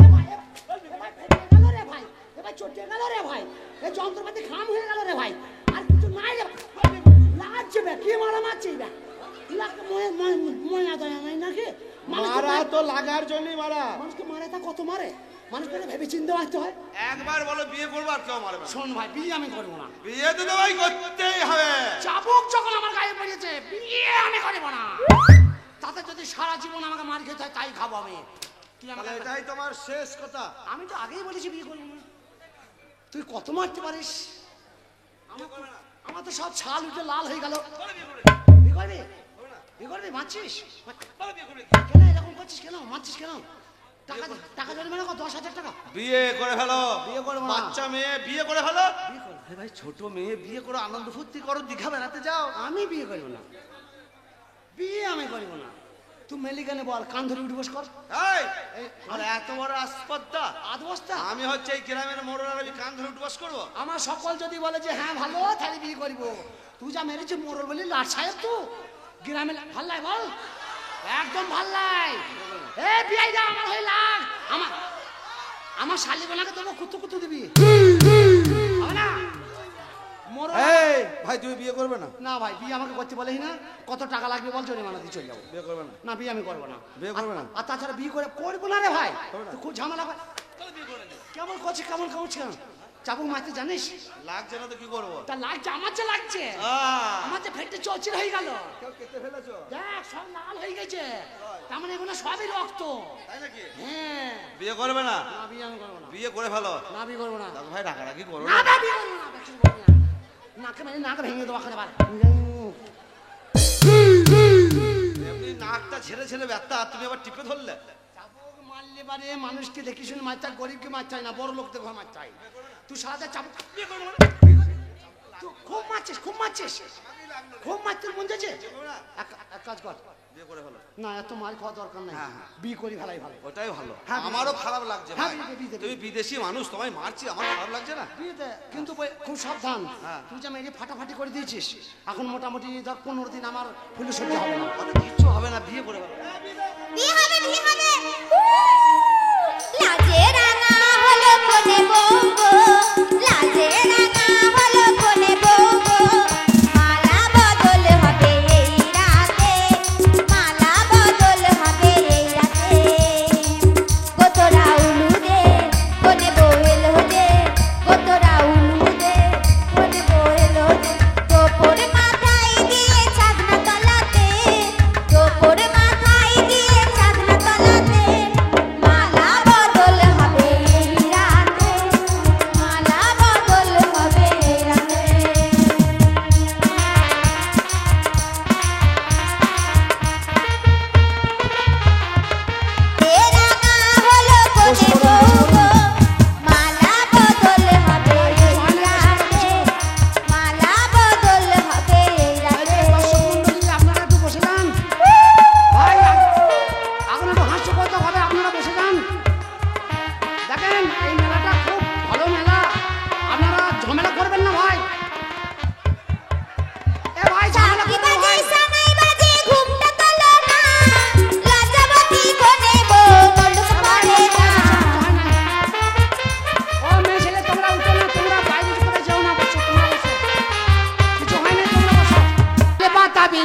[SPEAKER 4] এ ভাই, এ ভাই, ফেটে গেল রে ভাই, এ ভাই চটে গেল রে ভাই, এই যন্ত্রপাতি খাম হয়ে গেল রে ভাই, আর কিছু নাই রে ভাই। লাগছে বে, কি মারা মারছিস বে? লাগছে ময়না দয়া নাই নাকি?
[SPEAKER 5] মারা তো লাগার জন্যই মারা।
[SPEAKER 4] মানুষকে মারে তা কত মারে, মানুষকে ভেবে চিন্তে মারতে হয়।
[SPEAKER 5] একবার বলো বিয়ে করবো, আর কেউ মারবে না।
[SPEAKER 4] শোন ভাই, বিয়ে আমি করবো না।
[SPEAKER 5] বিয়ে তো ভাই করতেই হবে।
[SPEAKER 4] চাবুক যখন আমার গায়ে পড়েছে, বিয়ে আমি করবো না। তাতে যদি সারা জীবন আমাকে মার খেতে হয়, তাই খাবো আমি। তুই আমাকে
[SPEAKER 5] তাহলে এটাই তোমার শেষ কথা?
[SPEAKER 4] আমি তো আগেই বলেছি বিয়ে করবো না। তুই কত মারতে পারিস? আমার তো সব ছাল উঠে লাল হয়ে গেল। বিয়ে করবি? বিয়ে করবি? মারছিস কেন? এরকম করছিস কেন? মারছিস কেন? টাকা টাকা জরিমানা কত? 10,000 টাকা।
[SPEAKER 5] বিয়ে করে ফেলো।
[SPEAKER 4] বিয়ে করবো না।
[SPEAKER 5] বাচ্চা মেয়ে বিয়ে করে ফেলো।
[SPEAKER 4] বিয়ে করবো।
[SPEAKER 5] আরে ভাই, ছোট মেয়ে বিয়ে করো, আনন্দ ফুর্তি করো, দীঘা বেড়াতে যাও।
[SPEAKER 4] আমি বিয়ে করবো না, বিয়ে আমি করবো না। তুই মেলিকানে বল, কান ধরে উঠে বস কর।
[SPEAKER 5] এই আর এত বড় আসপদ্দা?
[SPEAKER 4] আধ বস্তা।
[SPEAKER 5] আমি হচ্ছে এই গ্রামের মোড়ল, আর আমি কান ধরে উঠবাস করবো?
[SPEAKER 4] আমার সকল যদি বলে যে হ্যাঁ ভালো, তাহলে বিয়ে করবো। তুই যা মেরেছে মোড়ল বলি লাট সাহেব, তো গ্রামে ভাল লাই বল, একদম ভাল লাই। এ বিয়াই দা আমার হয়ে লাগ, আমার শালি বোনাকে তোকে কুতু কুতু দিবি, হবে না? মোড়ল
[SPEAKER 5] এই ভাই, তুমি বিয়ে করবে না?
[SPEAKER 4] না ভাই, বিয়ে আমাকে করতে বলেই না। কত টাকা লাগবে বল, জরিমানা দিয়ে চলে যাবো।
[SPEAKER 5] বিয়ে করবে না?
[SPEAKER 4] না, বিয়ে আমি করবো না।
[SPEAKER 5] বিয়ে করবে না?
[SPEAKER 4] আর তাছাড়া বিয়ে করে করবো না রে ভাই,
[SPEAKER 5] করবে না?
[SPEAKER 4] তুই খুব ঝামেলা হয়। কেমন করছে, কেমন কেমন চাবুক মারতে জানিস?
[SPEAKER 5] লাগছে না তো কি করবো?
[SPEAKER 4] তা লাগছে, আমার যে লাগছে, আমার যে ফেটে চলছিল হয়ে গেল,
[SPEAKER 5] কেউ কেটে ফেলেছো?
[SPEAKER 4] দেখ সব লাল হয়ে গেছে, তার মানে এগুলো সবই রক্ত।
[SPEAKER 5] তাই নাকি?
[SPEAKER 4] হ্যাঁ।
[SPEAKER 5] বিয়ে করবে না?
[SPEAKER 4] না, বিয়ে আমি করবো না।
[SPEAKER 5] বিয়ে করে ফেলো।
[SPEAKER 4] না, বিয়ে করবো না।
[SPEAKER 5] দাদু ভাই, রাগারাগি করো
[SPEAKER 4] না,
[SPEAKER 5] না।
[SPEAKER 4] না, বিয়ে করবো না, কিছু করবো না। নাকে মানে নাকে ভেঙে দেবো এখন আবার।
[SPEAKER 5] এমনি নাকটা ছেড়ে ছেড়ে ব্যথা, তুমি আবার টিপে ধরলে।
[SPEAKER 4] চাবুক মারলে পারে মানুষকে দেখি শুনে মারতে হয়, গরিবকে মারতে হয় না, বড় লোকদের ঘর মারতে হয়। তুই সারাটা চাবুক বিয়ে করবো না। তুই খুব মারছিস, খুব মারছিস, খুব মারতে মন যাচ্ছে। এক কাজ কর,
[SPEAKER 5] বিয়ে করে ফেলো।
[SPEAKER 4] না এত মাল খাওয়া দরকার নাই,
[SPEAKER 5] হ্যাঁ, হ্যাঁ।
[SPEAKER 4] বিয়ে করি ভালাই ভালো।
[SPEAKER 5] ওটাই ভালো।
[SPEAKER 4] হ্যাঁ,
[SPEAKER 5] আমারও খারাপ লাগছে
[SPEAKER 4] হ্যাঁ,
[SPEAKER 5] ভাই।
[SPEAKER 4] বিয়ে দে।
[SPEAKER 5] তুমি বিদেশি মানুষ, তোমায় মারছি, আমার খারাপ লাগছে না?
[SPEAKER 4] বিয়েতে কিন্তু খুব সাবধান।
[SPEAKER 5] হ্যাঁ।
[SPEAKER 4] তুই যে মেরে ফাটাফাটি করে দিয়েছিস, এখন মোটামুটি ধর 15 দিন আমার ফুলে সহ্য হবে না।
[SPEAKER 5] আরে কিচ্ছু হবে না, বিয়ে করে ফেলো।
[SPEAKER 3] বিয়ে হবে, বিয়ে হবে। লাজে রাঙা হলো কোনে বউ গো, লাজে রাঙা হলো কোনে বউ গো, মালা বদল হবে এই রাতে, মালা বদল হবে এই রাতে। কতরা উলু দে, কোনে বউয়েল হতে, কতরা উলু দে, কোনে বউয়েল হতে। তোপর মাথায় দিয়ে চাঁদনা তলাতে, তোপর মাথায় দিয়ে চাঁদনা তলাতে, মালা বদল হবে এই রাতে, মালা বদল হবে এই রাতে। এ রাঙা হলো কোনে বউ গো, মালা বদল হবে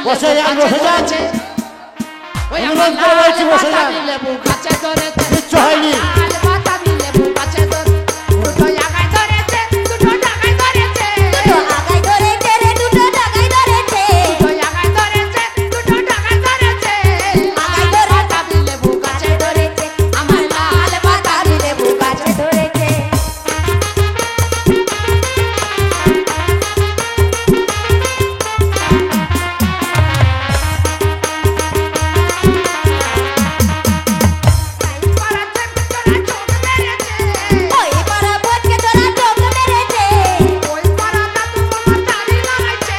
[SPEAKER 2] বসে
[SPEAKER 4] লেবু
[SPEAKER 2] যান,
[SPEAKER 4] গাছে
[SPEAKER 2] বসে যান।
[SPEAKER 4] ধরেছে। ওই
[SPEAKER 2] অনুরোধ
[SPEAKER 4] আমার
[SPEAKER 2] করে
[SPEAKER 4] লাল
[SPEAKER 2] বলছি, বসে যান।
[SPEAKER 4] বাতাবি লেবু গাছে ধরেছে।
[SPEAKER 2] কিচ্ছু হয়নি।
[SPEAKER 4] লাল বাতাবি লেবু গাছে ধরেছে। দুটো জায়গায় ধরেছে, দুটো জায়গায় ধরেছে।
[SPEAKER 3] দুটো আগায় ধরেছে রে, দুটো ডাগায় ধরেছে।
[SPEAKER 4] দুটো জায়গায় ধরেছে, দুটো জায়গায় ধরেছে।
[SPEAKER 3] আগায়
[SPEAKER 4] লাল
[SPEAKER 3] ধরেছে,
[SPEAKER 4] বাতাবি লেবু গাছে ধরেছে।
[SPEAKER 3] আমার লাল বাতাবি লেবু গাছে ধরেছে।
[SPEAKER 4] পাড়াতে তোরা চোখ মেরেছে।
[SPEAKER 3] ওই পাড়া ভোজকে তোরা চোখ মেরেছে।
[SPEAKER 4] ওই পাড়াটা তোমার দাড়ি লাগাইছে।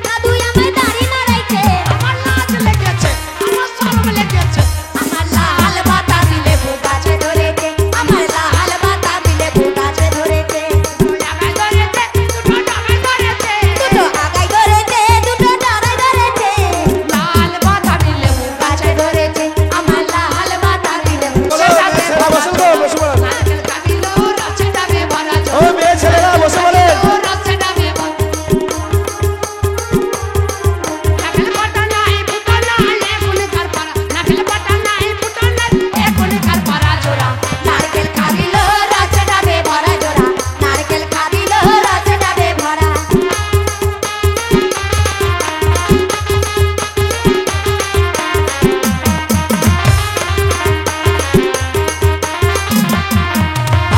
[SPEAKER 3] দাদু আমার দাড়ি নাড়াইছে।
[SPEAKER 4] আমার লাজ লেগেছে, আমার শরম লেগেছে।
[SPEAKER 3] আমার লাল বাতাবি লেবু গাছে ধরেছে। আমার লাল বাতাবি লেবু গাছে ধরেছে।
[SPEAKER 4] দুটো জায়গায় ধরেছে, দুটো জায়গায় ধরেছে।
[SPEAKER 3] দুটো আগায় ধরেছে, দুটো ডাগায় ধরেছে।
[SPEAKER 4] লাল বাতাবি লেবু গাছে ধরেছে।
[SPEAKER 3] আমার লাল বাতাবি লেবু
[SPEAKER 4] সেটাতে
[SPEAKER 5] ছেলেরা বসুন গো, বসে পড়েন।
[SPEAKER 4] নারকেল কাটিলো, রসে ডাবে ভরা
[SPEAKER 5] ও
[SPEAKER 4] ঝোল।
[SPEAKER 5] মেয়ে ছেলেরা বসে পড়েন।
[SPEAKER 4] ও রসে ডাবে ভরা। নারকেল পাতা নাই, ফুটো নাই, এখনই কার পাড়া। নারকেল পাতা নাই, ফুটো নাই, এখনই কার পাড়া জোড়া।
[SPEAKER 3] নারকেল খাদিলো রসে ডাবে ভরা জোড়া। নারকেল খাদিলো রসে ডাবে ভরা।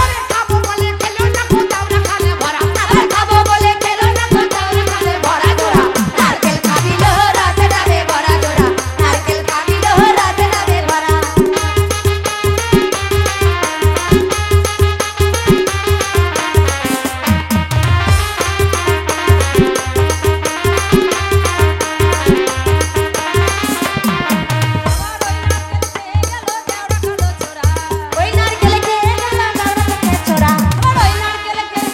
[SPEAKER 4] আরে খাবো বলে খেলো না, কোথাও না খালে ভরা।
[SPEAKER 3] আবার খাবো বলে খেলো না, কোথাও না খালে ভরা জোড়া। নারকেল খাদিলো রসে ডাবে ভরা জোড়া। নারকেল খাদিলো রসে ডাবে ভরা। ওই নারকেল খেয়ে গেল দাওড়া থেকে ছোড়া। আবার ওই নারকেল খেয়ে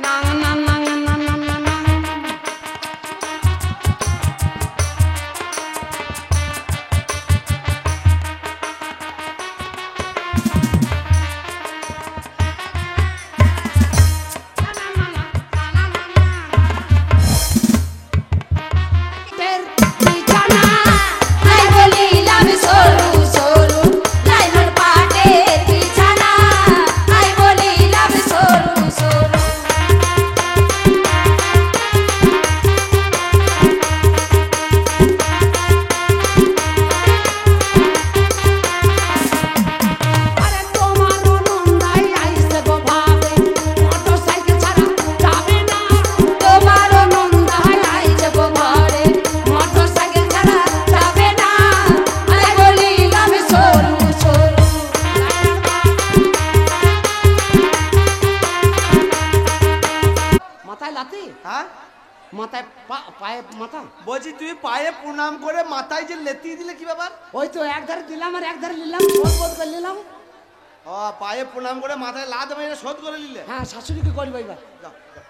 [SPEAKER 4] না না না না না না না না। তের বিছানা
[SPEAKER 3] আই বলিলাম সরু সরু লাইনের পাটে বিছানা। আই বলিলাম সরু সরু।
[SPEAKER 4] আরে তোমার নন্দাই আইছে গো ভাবে মোটরসাইকেল ছাড়া যাবে না।
[SPEAKER 3] তোমার নন্দাই আইছে গো ঘরে। মোটরসাইকেল ছাড়া যাবে না। আই বলিলাম সরু সরু।
[SPEAKER 4] মাথায় লাতি,
[SPEAKER 5] হ্যাঁ
[SPEAKER 4] মাথায় পায়ে মাথা।
[SPEAKER 5] বলছি তুই পায়ে প্রণাম করে মাথায় যে লেতি দিলে কি ব্যাপার?
[SPEAKER 4] ওই তো এক ধারে দিলাম আর এক ধারে নিলাম, শোধ বোধ করে নিলাম।
[SPEAKER 5] ও পায়ে প্রণাম করে মাথায় লাদ মেরে শোধ করে নিলে।
[SPEAKER 4] হ্যাঁ শাশুড়িকে করবো এবার।
[SPEAKER 5] যাও, যাও।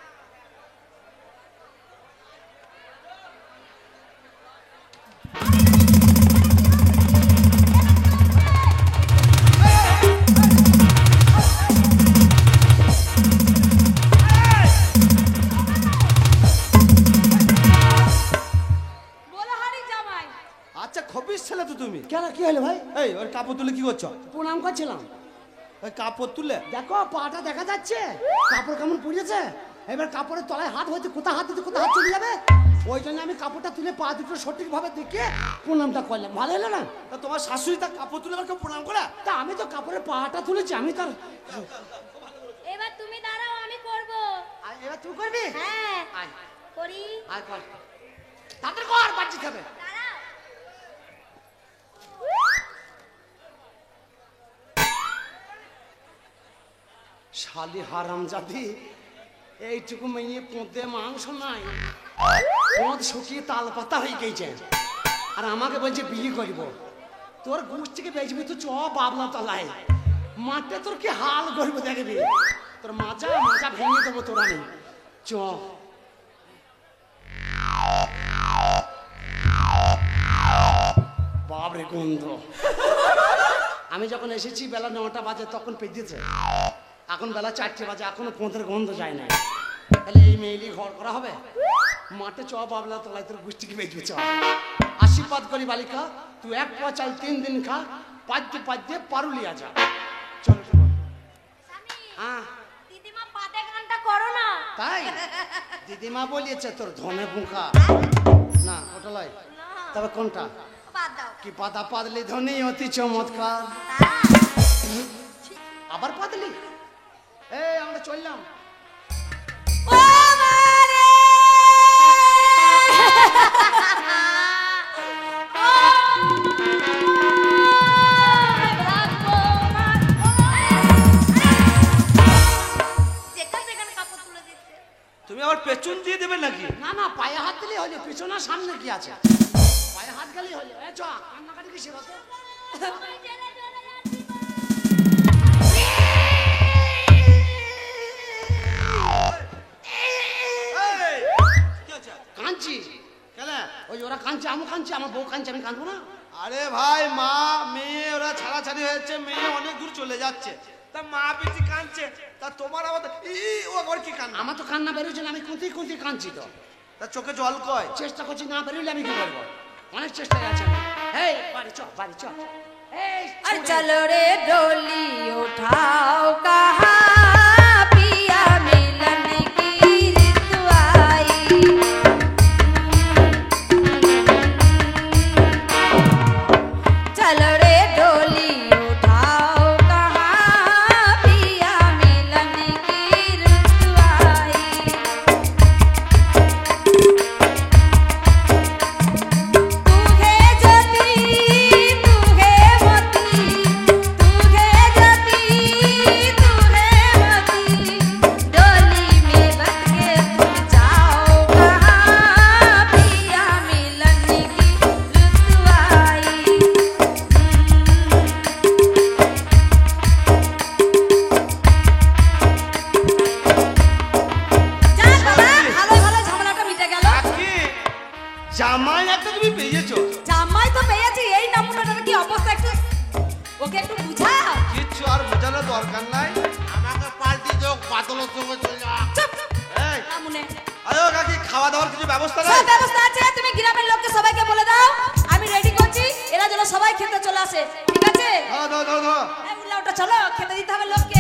[SPEAKER 1] বলহারি জামাই
[SPEAKER 5] আচ্ছা খবিস ছেলে তো তুমি।
[SPEAKER 4] কেন কি হলো ভাই?
[SPEAKER 5] এই ওর কাপড় তুলে কি করছো?
[SPEAKER 4] প্রণাম করছিলাম।
[SPEAKER 5] ওই কাপড় তুলে
[SPEAKER 4] দেখো পাটা দেখা যাচ্ছে, কাপড় কেমন পড়েছে। এবার কাপড়ের তলায় হাত হয়েছে, কোথা হাত দিতে কোথা হাত চলে যাবে। ওই জন্য আমি কাপড়টা তুলে পা দুটো সঠিক ভাবে দেখে প্রণামটা করলাম। ভালো হলো না?
[SPEAKER 5] তা তোমার শাশুড়ি তার কাপড় তুলে আমাকে প্রণাম করা?
[SPEAKER 4] তা আমি তো কাপড়ের পাটা তুলেছি, আমি তার।
[SPEAKER 3] এবার তুমি দাঁড়াও, আমি করব।
[SPEAKER 4] এবার তুই করবি?
[SPEAKER 3] হ্যাঁ
[SPEAKER 4] আয়
[SPEAKER 3] করি।
[SPEAKER 4] আয় কর, তাদের কর বাচ্চি খাবে।
[SPEAKER 3] দাঁড়াও।
[SPEAKER 4] শালি হারাম জাতি, এইটুকু মেয়ে পোঁতে মাংস নাই, পোঁত শুকিয়ে তাল পাতা হয়ে গেছে। আর আমাকে বলছে বিয়ে করব। তোর গোষ্ঠীকে বেচবি তো চ বাবলা তলায়, মাঠে তোর কি হাল করবো দেখবি। তোর মাজা মাজা ভেঙে দেবো তোর আমি। চ বাবরে গন্ধ। আমি যখন এসেছি বেলা 9টা বাজে তখন পেয়েছে, এখন বেলা 4টে বাজে এখনো পৌঁছের গন্ধ যায় না। তাহলে এই মেয়েলি ঘর করা হবে? মাঠে চ বাবলা তোলাই তোর গোষ্ঠীকে বেঁচবে চ। আশীর্বাদ করি বালিকা, তুই 1 পোয়া চাল 3 দিন খা, পাদ্যে পাদ্যে পারুলিয়া যা। চল চল। হ্যাঁ
[SPEAKER 3] দিদিমা পাতে গানটা করো না।
[SPEAKER 4] তাই দিদিমা বলিয়েছে তোর ধনে বুকা না, ওটা লয়। তবে কোনটা?
[SPEAKER 3] বাদ দাও।
[SPEAKER 4] কি পাতা পাতলি ধনী অতি চমৎকার। আবার পাতলি? এই আমরা চললাম।
[SPEAKER 3] ও মারে যেখানে কাপড় তুলে দিচ্ছে।
[SPEAKER 5] তুমি আবার পেছন দিয়ে দেবে নাকি?
[SPEAKER 4] না না, পায়ে হাত দিলেই হলো, পিছনে সামনে কি আছে? পায়ে হাত গেলেই হলো। এ চ, কান্নাকাটি কিসের হতো?
[SPEAKER 5] এই, কি হচ্ছে?
[SPEAKER 4] কাঁদছি
[SPEAKER 5] কেন?
[SPEAKER 4] ওই ওরা কাঁদছে, আমি কাঁদছি, আমার বউ কাঁদছে, আমি কাঁদবো না?
[SPEAKER 5] আরে ভাই, মা মেয়ে ওরা ছাড়াছাড়ি হয়েছে, মেয়ে অনেক দূর চলে যাচ্ছে, তা মা বেশি কাঁদছে, তা তোমার আবার ও আবার কি কান্না?
[SPEAKER 4] আমার তো কান্না বেরোচ্ছে না, আমি কুঁতি কুঁতি কাঁদছি তো।
[SPEAKER 5] তা চোখে জল কয়?
[SPEAKER 4] চেষ্টা করছি, না বেরোলে আমি কি করবো? অনেক চেষ্টায় আছে আমি। এই বাড়ি চ, বাড়ি চ। এই
[SPEAKER 1] আর চলো রে ডোলি উঠাও কাহা পিয়া মিलन की ऋतु आई। चलो रे डोली उठाओ कहा पिया मिलन की ऋतु आई। तू है ज्योति तू है मोती, तू है ज्योति तू है मोती, डोली में बंध के तुम जाओ कहाँ पिया मिलन की ऋतु आई। যা বাবা, ভালো ভালো ঝামেলাটা মিটে গেল।
[SPEAKER 5] কি জামাই একটা তুমি পেয়েছো?
[SPEAKER 1] জামাই তো পেয়েছি, এই নমুনাটার কি অবস্থা একটু ওকে একটু বুঝাও।
[SPEAKER 5] কিচ্ছু আর বোঝানোর দরকার নাই।
[SPEAKER 2] আমাকে পাল্টি যোগ বাদলের সঙ্গে চলে যা।
[SPEAKER 1] চুপ
[SPEAKER 5] এই,
[SPEAKER 1] আমুনে
[SPEAKER 5] আরে কাকি খাওয়া দাওয়ার কিছু ব্যবস্থা
[SPEAKER 1] সব
[SPEAKER 5] নাই?
[SPEAKER 1] ব্যবস্থা আছে, তুমি গ্রামের লোককে সবাইকে বলে দাও আমি রেডি করছি, এরা যেন সবাই খেতে চলে আসে, ঠিক আছে?
[SPEAKER 5] ধরো ধরো ধরো ধরো।
[SPEAKER 1] এই উল্লা ওটা চলো, খেতে দিতে হবে লোককে।